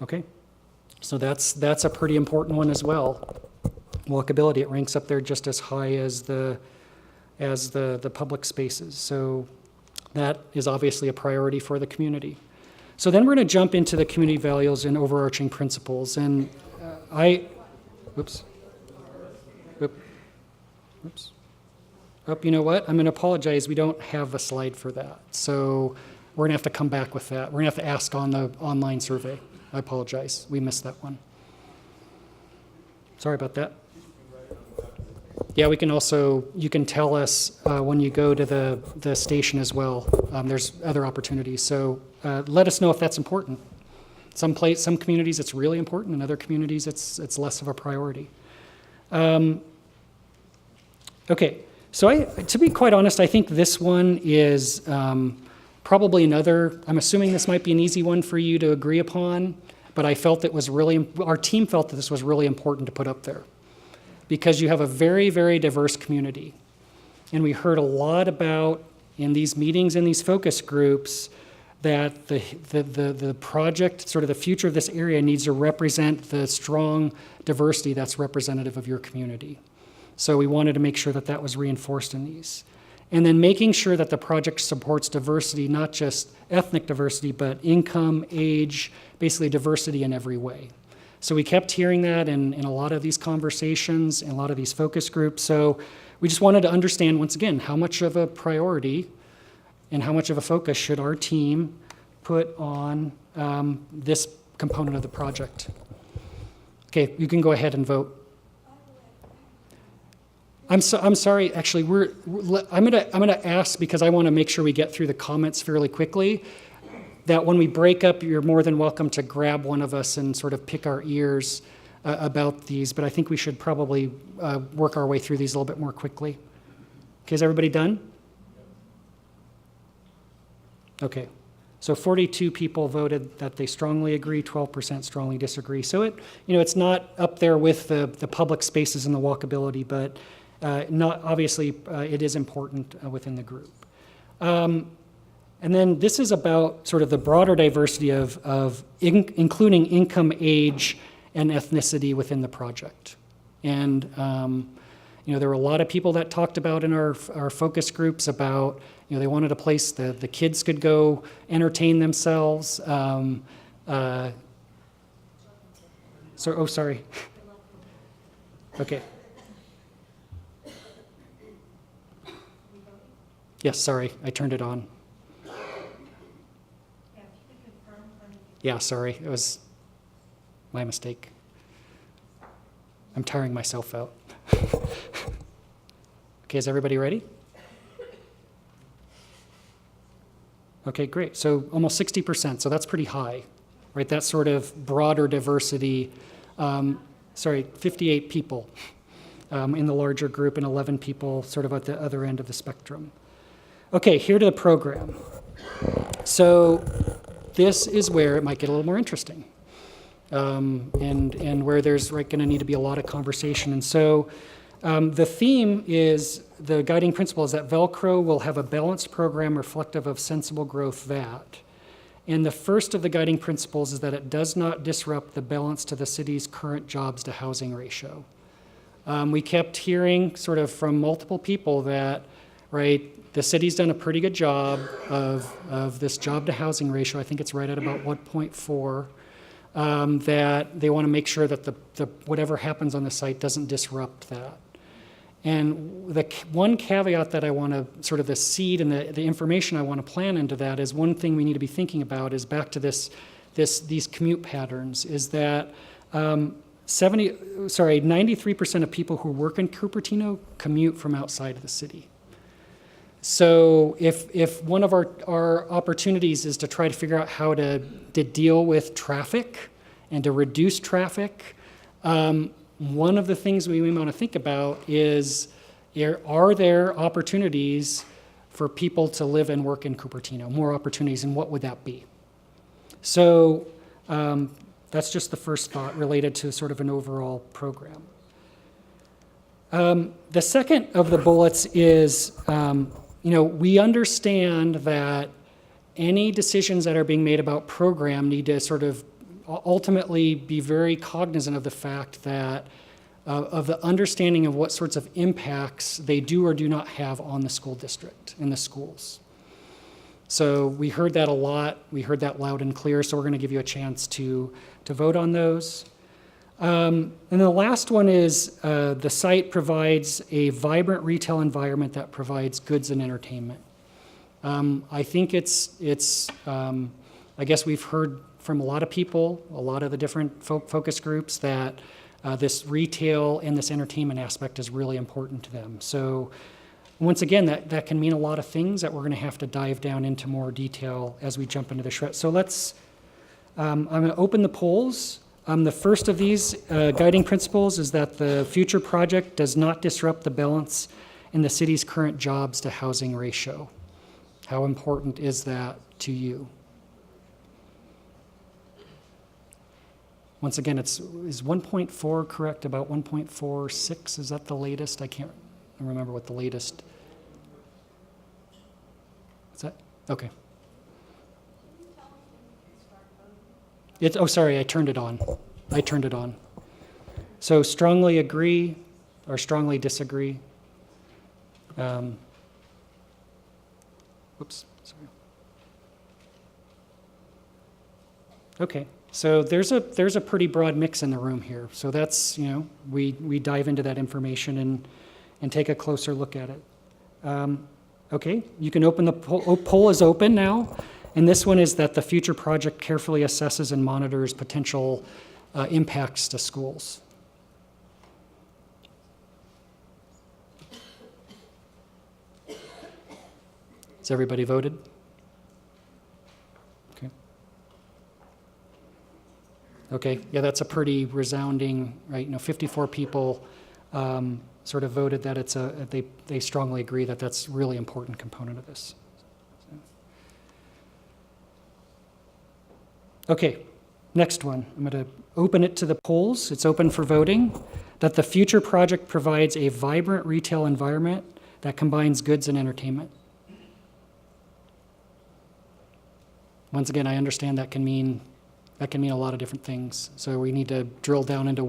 Okay, so that's a pretty important one as well. Walkability, it ranks up there just as high as the public spaces. So that is obviously a priority for the community. So then we're going to jump into the community values and overarching principles. And oops. You know what? I'm going to apologize. We don't have a slide for that. So we're going to have to come back with that. We're going to have to ask on the online survey. I apologize. We missed that one. Sorry about that. Yeah, we can also, you can tell us when you go to the station as well. There's other opportunities. So let us know if that's important. Some communities it's really important, in other communities it's less of a priority. Okay, so to be quite honest, I think this one is probably another, I'm assuming this might be an easy one for you to agree upon, but I felt our team felt that this was really important to put up there, because you have a very, very diverse community. And we heard a lot about, in these meetings and these focus groups, that the project, sort of the future of this area, needs to represent the strong diversity that's representative of your community. So we wanted to make sure that that was reinforced in these. And then making sure that the project supports diversity, not just ethnic diversity, but income, age, basically diversity in every way. So we kept hearing that in a lot of these conversations, in a lot of these focus groups. So we just wanted to understand, once again, how much of a priority and how much of a focus should our team put on this component of the project. Okay, you can go ahead and vote. I'm sorry, actually, I'm gonna ask, because I want to make sure we get through the comments fairly quickly, that when we break up, you're more than welcome to grab one of us and sort of pick our ears about these, but I think we should probably work our way through these a little bit more quickly. Okay, is everybody done? Okay, so 42 people voted that they strongly agree, 12% strongly disagree. So it's not up there with the public spaces and the walkability, but obviously it is important within the group. And then this is about sort of the broader diversity of including income, age, and ethnicity within the project. And there were a lot of people that talked about in our focus groups about, they wanted a place that the kids could go entertain themselves. Sorry. Okay. Yes, sorry, I turned it on. Yeah, sorry, it was my mistake. I'm tiring myself out. Okay, is everybody ready? Okay, great. So almost 60%, so that's pretty high, right? That sort of broader diversity. 58 people in the larger group and 11 people sort of at the other end of the spectrum. Okay, here to the program. So this is where it might get a little more interesting, and where there's going to need to be a lot of conversation. And so the theme is, the guiding principle is that Vallco will have a balanced program reflective of sensible growth that. And the first of the guiding principles is that it does not disrupt the balance to the city's current jobs to housing ratio. We kept hearing sort of from multiple people that, right, the city's done a pretty good job of this job to housing ratio. I think it's right at about 1.4. That they want to make sure that the whatever happens on the site doesn't disrupt that. And the one caveat that I want to, sort of the seed and the information I want to plan into that is one thing we need to be thinking about is back to these commute patterns, is that 93% of people who work in Cupertino commute from outside of the city. So if one of our opportunities is to try to figure out how to deal with traffic and to reduce traffic, one of the things we want to think about is, are there opportunities for people to live and work in Cupertino, more opportunities, and what would that be? So that's just the first thought related to sort of an overall program. The second of the bullets is, we understand that any decisions that are being made about program need to sort of ultimately be very cognizant of the fact that of the understanding of what sorts of impacts they do or do not have on the school district and the schools. So we heard that a lot. We heard that loud and clear, so we're going to give you a chance to vote on those. And the last one is the site provides a vibrant retail environment that provides goods and entertainment. I think I guess we've heard from a lot of people, a lot of the different focus groups, that this retail and this entertainment aspect is really important to them. So once again, that can mean a lot of things that we're going to have to dive down into more detail as we jump into the SHRET. So I'm going to open the polls. The first of these guiding principles is that the future project does not disrupt the balance in the city's current jobs to housing ratio. How important is that to you? Once again, is 1.4 correct? About 1.46? Is that the latest? I can't remember what the latest. Is that? Okay. Sorry, I turned it on. So strongly agree or strongly disagree. Oops, sorry. Okay, so there's a pretty broad mix in the room here. So that's, we dive into that information and take a closer look at it. Okay, you can open the poll. Poll is open now. And this one is that the future project carefully assesses and monitors potential impacts to schools. Has everybody voted? Okay. Okay, yeah, that's a pretty resounding, right? 54 people sort of voted that they strongly agree that that's a really important component of this. Okay, next one. I'm going to open it to the polls. It's open for voting. That the future project provides a vibrant retail environment that combines goods and entertainment. Once again, I understand that can mean a lot of different things. So we need to drill down into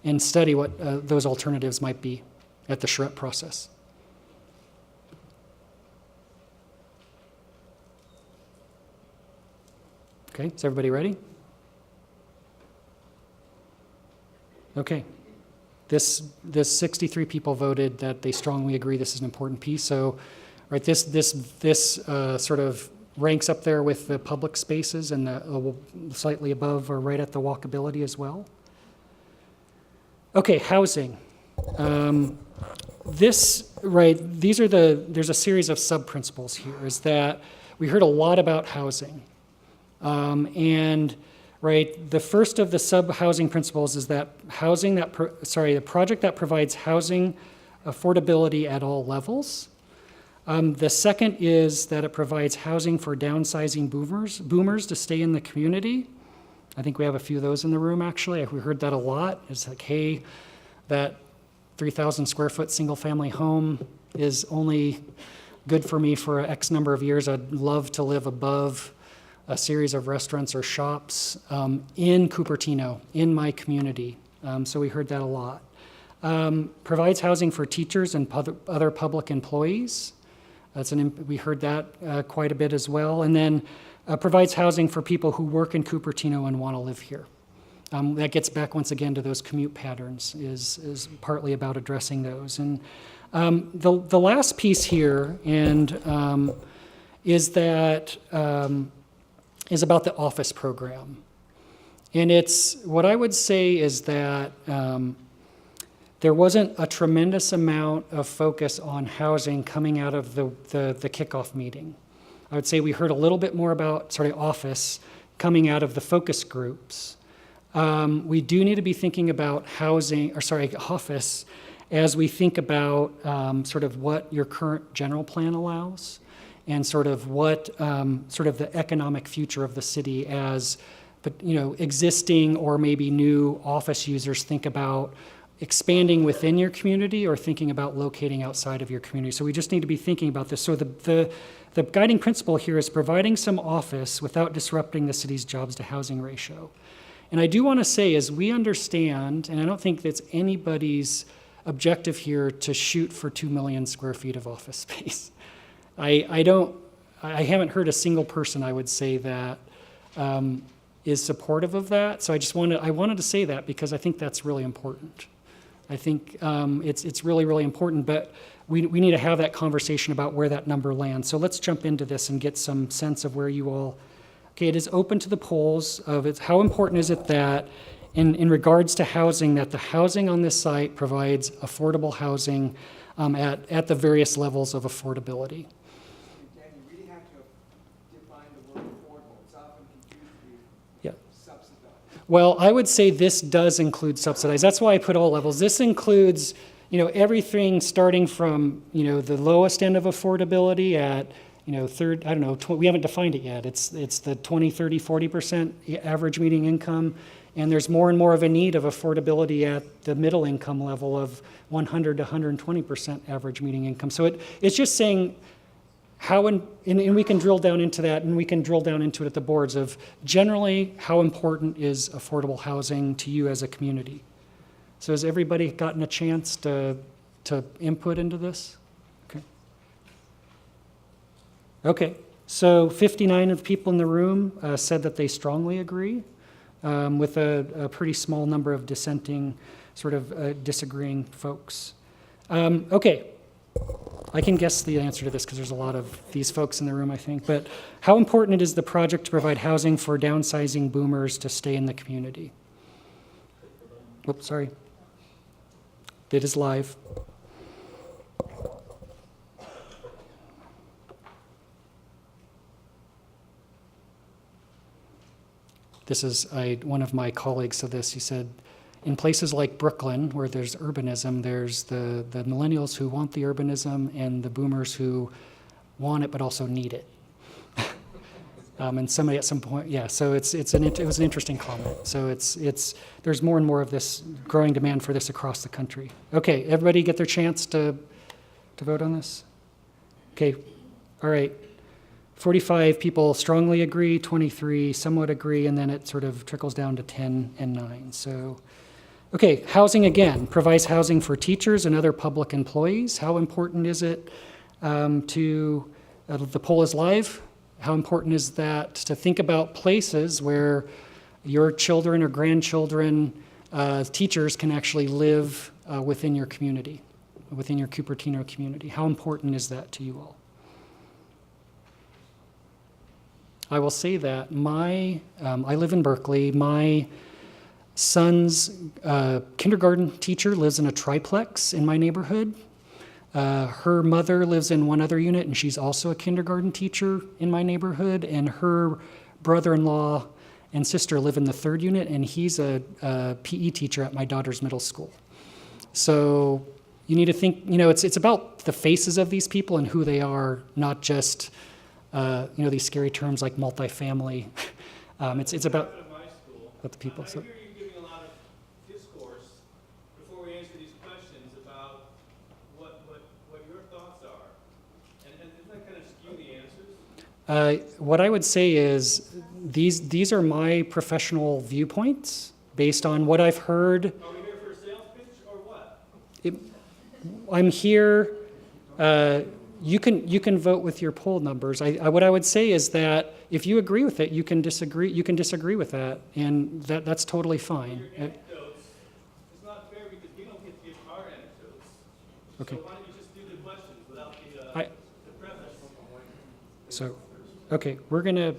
and study what those alternatives might be at the SHRET process. Okay, is everybody ready? Okay. This 63 people voted that they strongly agree this is an important piece. So, right, this sort of ranks up there with the public spaces and slightly above or right at the walkability as well. Okay, housing. There's a series of sub-principles here. Is that we heard a lot about housing. The first of the sub-housing principles is that the project that provides housing affordability at all levels. The second is that it provides housing for downsizing boomers to stay in the community. I think we have a few of those in the room, actually. We heard that a lot. It's like, hey, that 3,000 square foot single family home is only good for me for X number of years. I'd love to live above a series of restaurants or shops in Cupertino, in my community. So we heard that a lot. Provides housing for teachers and other public employees. We heard that quite a bit as well. And then provides housing for people who work in Cupertino and want to live here. That gets back once again to those commute patterns, is partly about addressing those. And the last piece here is about the office program. And it's, what I would say is that there wasn't a tremendous amount of focus on housing coming out of the kickoff meeting. I would say we heard a little bit more about office coming out of the focus groups. We do need to be thinking about office as we think about what your current general plan allows and what the economic future of the city as, existing or maybe new office users think about expanding within your community or thinking about locating outside of your community. So we just need to be thinking about this. So the guiding principle here is providing some office without disrupting the city's jobs to housing ratio. And I do want to say, as we understand, and I don't think that's anybody's objective here to shoot for 2 million square feet of office space. I haven't heard a single person, I would say, that is supportive of that. So I wanted to say that because I think that's really important. I think it's really, really important, but we need to have that conversation about where that number lands. So let's jump into this and get some sense of where you all. Okay, it is open to the polls of how important is it that in regards to housing, that the housing on this site provides affordable housing at the various levels of affordability. Dan, you really have to define the word affordable. It's often confused with subsidized. Well, I would say this does include subsidized. That's why I put all levels. This includes, everything starting from, the lowest end of affordability at, third, I don't know, we haven't defined it yet. It's the 20, 30, 40% average median income. And there's more and more of a need of affordability at the middle income level of 100 to 120% average median income. So it's just saying how, and we can drill down into that, and we can drill down into it at the boards of generally how important is affordable housing to you as a community. So has everybody gotten a chance to input into this? Okay, so 59 of the people in the room said that they strongly agree, with a pretty small number of dissenting, disagreeing folks. Okay, I can guess the answer to this because there's a lot of these folks in the room, I think. But how important is the project to provide housing for downsizing boomers to stay in the community? Oops, sorry. It is live. This is one of my colleagues said this. He said, in places like Brooklyn, where there's urbanism, there's the millennials who want the urbanism and the boomers who want it but also need it. And somebody at some point, yeah. So it was an interesting comment. So there's more and more of this growing demand for this across the country. Okay, everybody get their chance to vote on this. Okay, all right. 45 people strongly agree, 23 somewhat agree, and then it sort of trickles down to 10 and 9. So, okay, housing again, provides housing for teachers and other public employees. How important is it the poll is live. How important is that to think about places where your children or grandchildren, teachers can actually live within your community, within your Cupertino community? How important is that to you all? I will say that I live in Berkeley. My son's kindergarten teacher lives in a triplex in my neighborhood. Her mother lives in one other unit, and she's also a kindergarten teacher in my neighborhood. And her brother-in-law and sister live in the third unit, and he's a PE teacher at my daughter's middle school. So you need to think, it's about the faces of these people and who they are, not just these scary terms like multifamily. It's about what the people. I hear you giving a lot of discourse before we answer these questions about what your thoughts are, and doesn't that kind of skew the answers? What I would say is These are my professional viewpoints based on what I've heard. Are we here for a sales pitch or what? I'm here, you can vote with your poll numbers. What I would say is that if you agree with it, you can disagree with that, and that's totally fine. Your anecdotes, it's not fair because we don't get to give our anecdotes. Okay. So why don't you just do the questions without I- the preface? So, okay, we're gonna,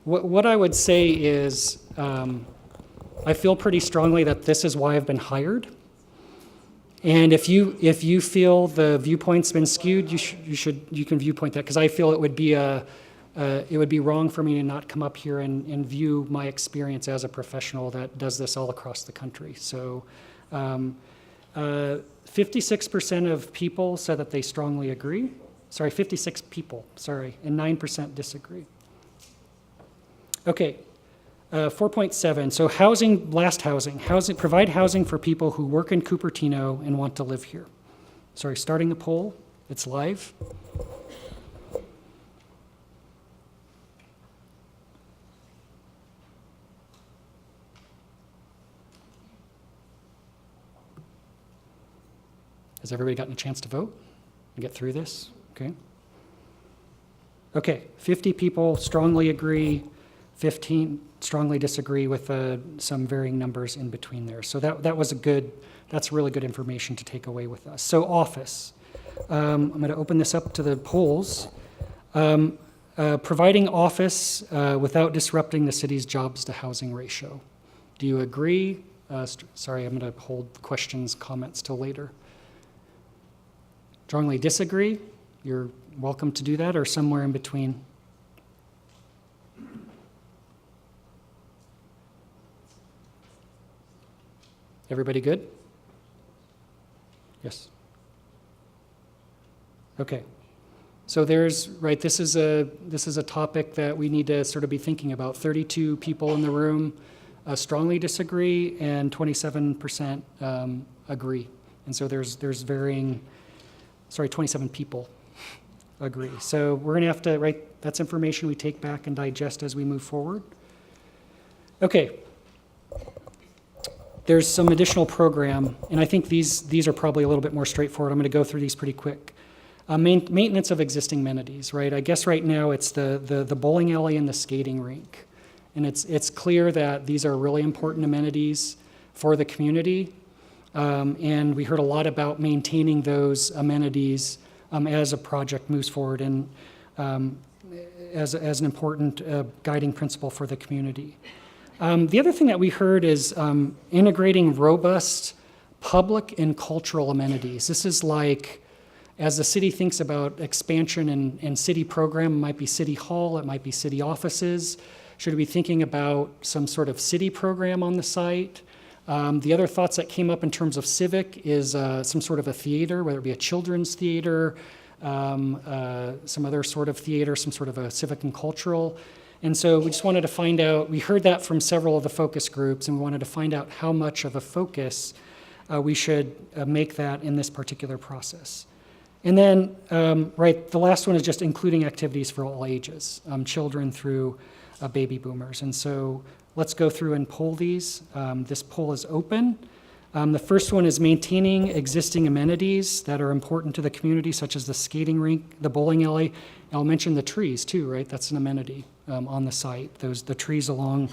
what I would say is, I feel pretty strongly that this is why I've been hired. And if you feel the viewpoint's been skewed, you can viewpoint that, because I feel it would be wrong for me to not come up here and view my experience as a professional that does this all across the country. So, 56% of people said that they strongly agree. Sorry, 56 people, sorry, and 9% disagree. Okay, 4.7, so housing, provide housing for people who work in Cupertino and want to live here. Sorry, starting the poll, it's live. Has everybody gotten a chance to vote and get through this? Okay. Okay, 50 people strongly agree, 15 strongly disagree, with some varying numbers in between there. So that's really good information to take away with us. So office, I'm going to open this up to the polls. Providing office without disrupting the city's jobs to housing ratio. Do you agree? Sorry, I'm going to hold questions, comments till later. Strongly disagree? You're welcome to do that, or somewhere in between. Everybody good? Yes. Okay. So this is a topic that we need to sort of be thinking about. 32 people in the room strongly disagree, and 27% agree. And so there's varying, 27 people agree. So we're gonna have to, that's information we take back and digest as we move forward. Okay. There's some additional program, and I think these are probably a little bit more straightforward. I'm gonna go through these pretty quick. Maintenance of existing amenities, right? I guess right now it's the bowling alley and the skating rink. And it's clear that these are really important amenities for the community. And we heard a lot about maintaining those amenities as a project moves forward, and as an important guiding principle for the community. The other thing that we heard is integrating robust public and cultural amenities. This is like, as the city thinks about expansion and city program, it might be city hall, it might be city offices. Should we be thinking about some sort of city program on the site? The other thoughts that came up in terms of civic is some sort of a theater, whether it be a children's theater, some other sort of theater, some sort of a civic and cultural. And so we just wanted to find out, we heard that from several of the focus groups, and we wanted to find out how much of a focus we should make that in this particular process. And then, the last one is just including activities for all ages, children through baby boomers. And so let's go through and poll these. This poll is open. The first one is maintaining existing amenities that are important to the community, such as the skating rink, the bowling alley. I'll mention the trees too, right? That's an amenity on the site. The trees along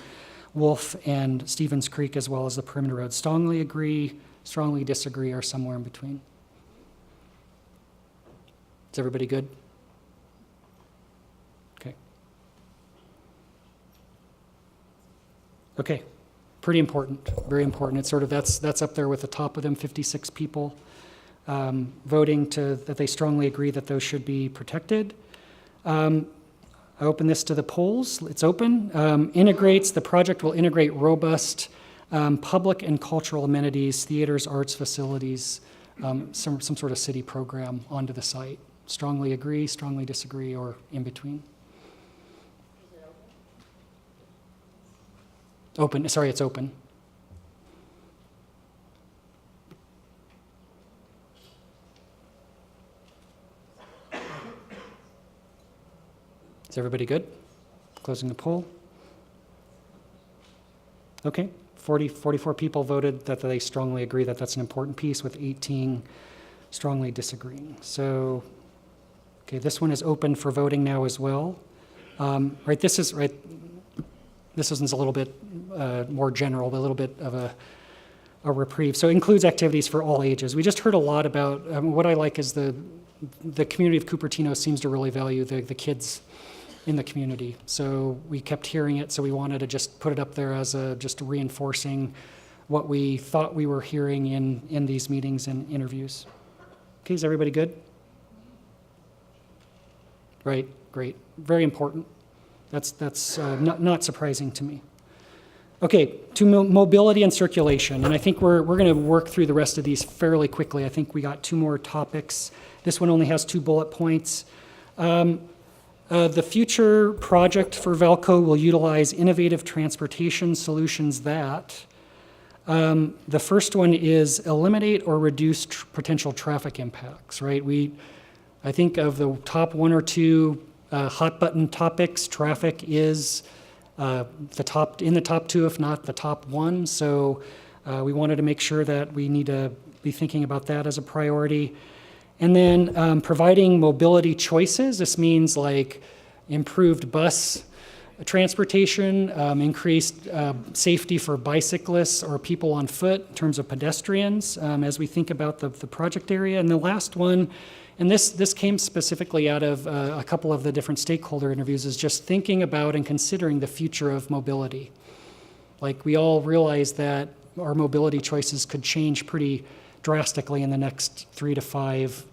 Wolf and Stevens Creek, as well as the perimeter road. Strongly agree, strongly disagree, or somewhere in between. Is everybody good? Okay. Okay, pretty important, very important. It's sort of, that's up there with the top of them, 56 people voting that they strongly agree that those should be protected. I open this to the polls. It's open. The project will integrate robust public and cultural amenities, theaters, arts facilities, some sort of city program onto the site. Strongly agree, strongly disagree, or in between? Open, sorry, it's open. Is everybody good? Closing the poll. Okay, 44 people voted that they strongly agree that that's an important piece, with 18 strongly disagreeing. So, okay, this one is open for voting now as well. Right, this one's a little bit more general, but a little bit of a reprieve. So it includes activities for all ages. We just heard a lot about, what I like is the community of Cupertino seems to really value the kids in the community. So we kept hearing it, so we wanted to just put it up there as just reinforcing what we thought we were hearing in these meetings and interviews. Okay, is everybody good? Right, great, very important. That's not surprising to me. Okay, to mobility and circulation, and I think we're going to work through the rest of these fairly quickly. I think we got 2 more topics. This one only has 2 bullet points. The future project for Vallco will utilize innovative transportation solutions that, the first one is eliminate or reduce potential traffic impacts, right? I think of the top 1 or 2 hot button topics, traffic is in the top 2, if not the top 1. So we wanted to make sure that we need to be thinking about that as a priority. And then providing mobility choices. This means like improved bus transportation, increased safety for bicyclists or people on foot in terms of pedestrians as we think about the project area. And the last one, and this came specifically out of a couple of the different stakeholder interviews, is just thinking about and considering the future of mobility. Like, we all realize that our mobility choices could change pretty drastically in the next 3 to 5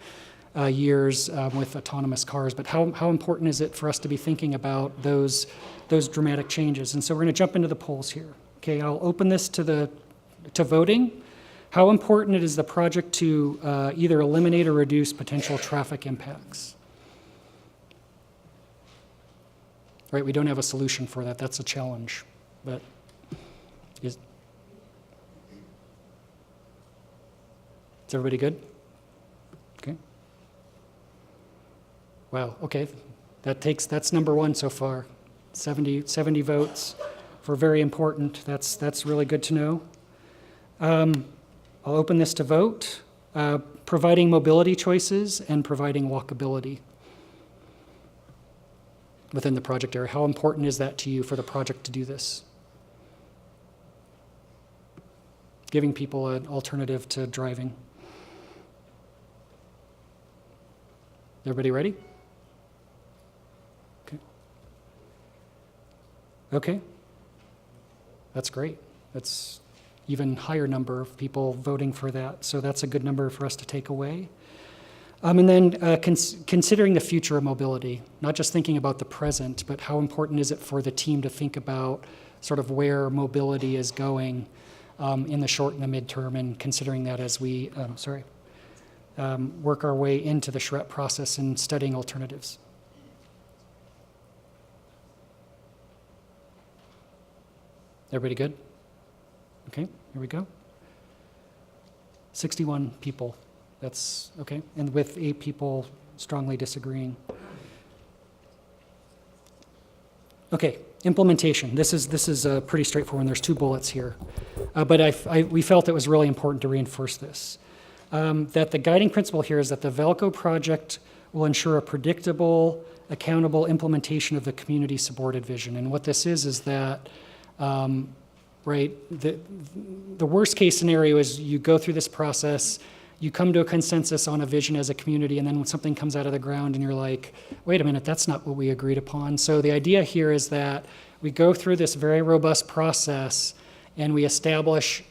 years with autonomous cars, but how important is it for us to be thinking about those dramatic changes? And so we're going to jump into the polls here. Okay, I'll open this to voting. How important is the project to either eliminate or reduce potential traffic impacts? Right, we don't have a solution for that. That's a challenge. But is everybody good? Okay. Wow, okay. That's number 1 so far. 70 votes for very important. That's really good to know. I'll open this to vote. Providing mobility choices and providing walkability within the project area. How important is that to you for the project to do this? Giving people an alternative to driving. Everybody ready? Okay. Okay. That's great. That's even higher number of people voting for that. So that's a good number for us to take away. And then considering the future of mobility, not just thinking about the present, but how important is it for the team to think about sort of where mobility is going in the short and the midterm, and considering that as we work our way into the SHRET process and studying alternatives. Everybody good? Okay, here we go. 61 people. That's okay. And with 8 people strongly disagreeing. Okay, implementation. This is pretty straightforward. There's 2 bullets here. But we felt it was really important to reinforce this. That the guiding principle here is that the Vallco project will ensure a predictable, accountable implementation of the community-supported vision. And what this is that right? The worst case scenario is you go through this process, you come to a consensus on a vision as a community, and then when something comes out of the ground and you're like, wait a minute, that's not what we agreed upon. So the idea here is that we go through this very robust process and we establish,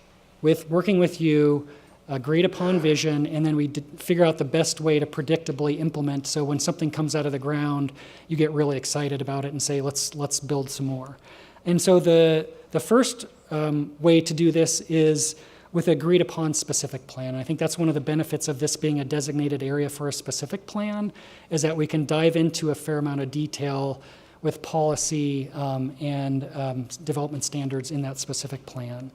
working with you, agreed upon vision, and then we figure out the best way to predictably implement. So when something comes out of the ground, you get really excited about it and say, let's build some more. And so the first way to do this is with agreed upon specific plan. I think that's one of the benefits of this being a designated area for a specific plan, is that we can dive into a fair amount of detail with policy and development standards in that specific plan.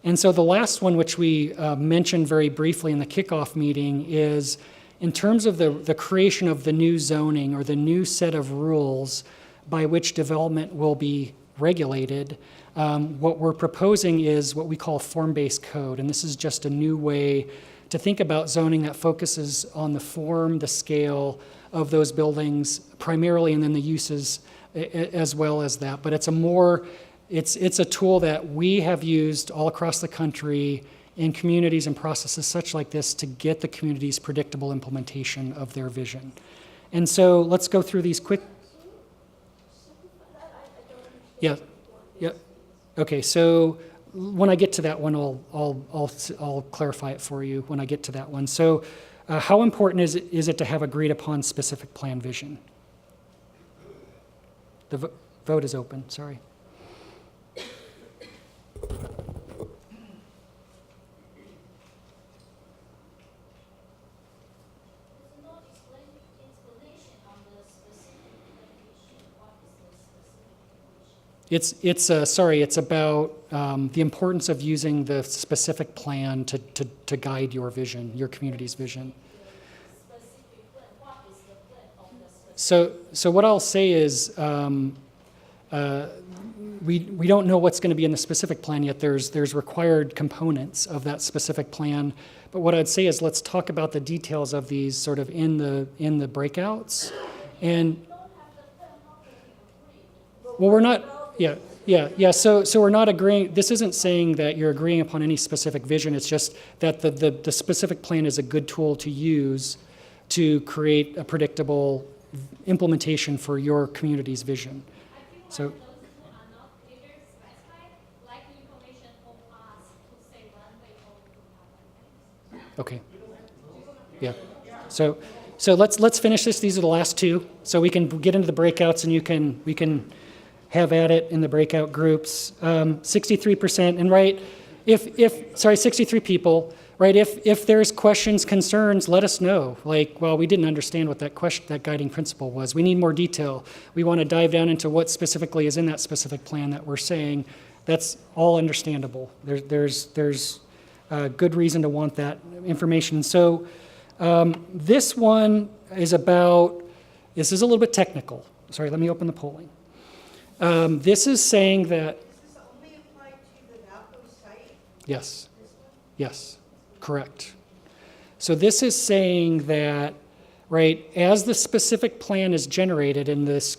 And so the last one, which we mentioned very briefly in the kickoff meeting, is in terms of the creation of the new zoning or the new set of rules by which development will be regulated, What we're proposing is what we call a form-based code, and this is just a new way to think about zoning that focuses on the form, the scale of those buildings primarily, and then the uses as well as that. But it's a tool that we have used all across the country in communities and processes such like this to get the community's predictable implementation of their vision. And so let's go through these quick. Yeah. Okay, so when I get to that one, I'll clarify it for you when I get to that one. So how important is it to have agreed upon specific plan vision? The vote is open, sorry. It's about the importance of using the specific plan to guide your vision, your community's vision. So what I'll say is we don't know what's going to be in the specific plan yet. There's required components of that specific plan. But what I'd say is let's talk about the details of these sort of in the breakouts. And well, we're not. Yeah. So we're not agreeing. This isn't saying that you're agreeing upon any specific vision. It's just that the specific plan is a good tool to use to create a predictable implementation for your community's vision. So. Okay. Yeah. So let's finish this. These are the last two, so we can get into the breakouts, and we can have at it in the breakout groups. 63%, and right, if 63 people, right? If there's questions, concerns, let us know. Like, well, we didn't understand what that guiding principle was. We need more detail. We want to dive down into what specifically is in that specific plan that we're saying. That's all understandable. There's good reason to want that information. So this one is this is a little bit technical. Sorry, let me open the polling. This is saying that. Does this only apply to the Vallco site? Yes. Yes, correct. So this is saying that, right, as the specific plan is generated and this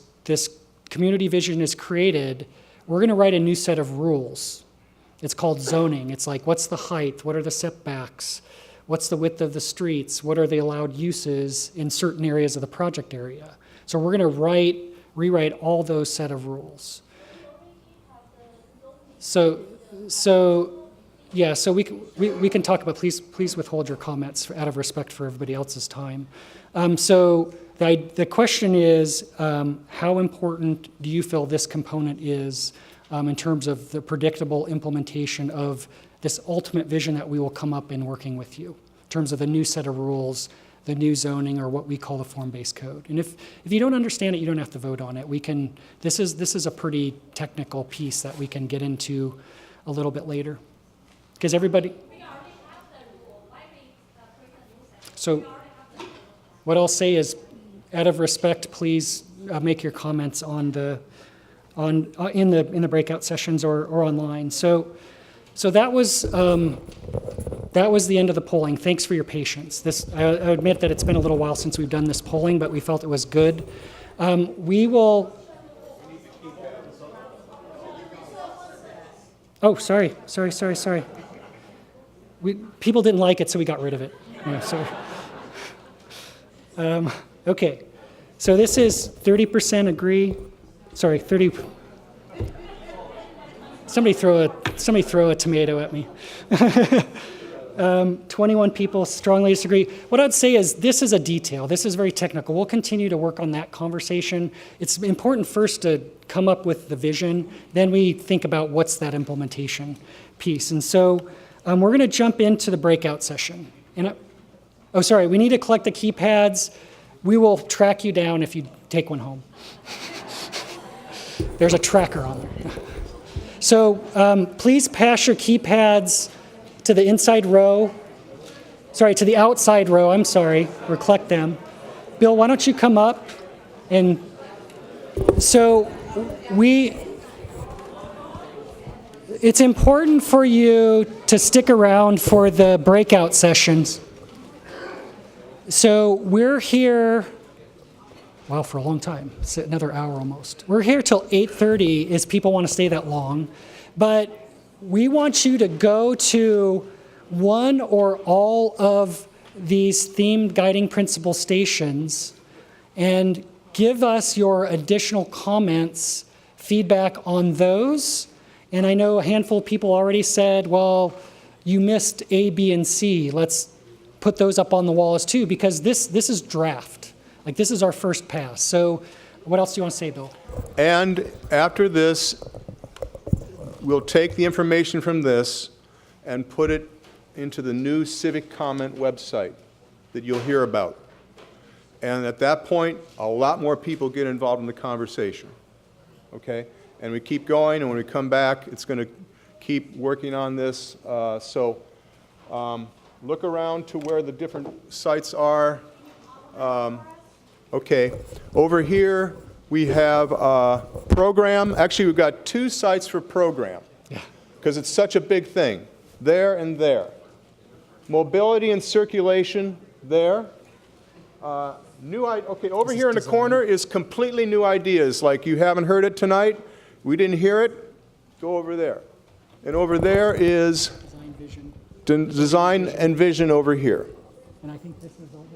community vision is created, we're going to write a new set of rules. It's called zoning. It's like, what's the height? What are the setbacks? What's the width of the streets? What are the allowed uses in certain areas of the project area? So we're going to rewrite all those set of rules. So we can talk about, please withhold your comments out of respect for everybody else's time. So the question is, how important do you feel this component is in terms of the predictable implementation of this ultimate vision that we will come up in working with you, in terms of the new set of rules, the new zoning, or what we call the form-based code. And if you don't understand it, you don't have to vote on it. This is a pretty technical piece that we can get into a little bit later. Because everybody. We already have the rule. Why so what I'll say is, out of respect, please make your comments in the breakout sessions or online. So that was the end of the polling. Thanks for your patience. I admit that it's been a little while since we've done this polling, but we felt it was good. We will. Oh, sorry. People didn't like it, so we got rid of it. Yeah, sorry. Okay, so this is 30% agree. Sorry, 30. Somebody throw a tomato at me. 21 people strongly disagree. What I'd say is this is a detail. This is very technical. We'll continue to work on that conversation. It's important first to come up with the vision, then we think about what's that implementation piece. And so we're going to jump into the breakout session. Sorry, we need to collect the keypads. We will track you down if you take one home. There's a tracker on there. So please pass your keypads to the inside row. Sorry, to the outside row, I'm sorry, or collect them. Bill, why don't you come up? And so it's important for you to stick around for the breakout sessions. So we're here, well, for a long time. It's another hour almost. We're here till 8:30 if people want to stay that long. But we want you to go to one or all of these themed guiding principle stations and give us your additional comments, feedback on those. And I know a handful of people already said, well, you missed A, B, and C. Let's put those up on the walls too, because this is draft. Like, this is our first pass. So what else do you want to say, Bill? And after this, we'll take the information from this and put it into the new civic comment website that you'll hear about. And at that point, a lot more people get involved in the conversation, okay? And we keep going, and when we come back, it's going to keep working on this. Look around to where the different sites are. Okay, over here, we have program. Actually, we've got 2 sites for program, because it's such a big thing, there and there. Mobility and circulation, there. Okay, over here in the corner is completely new ideas, like you haven't heard it tonight, we didn't hear it, go over there. And over there is Design vision. design and vision over here. And I think this is all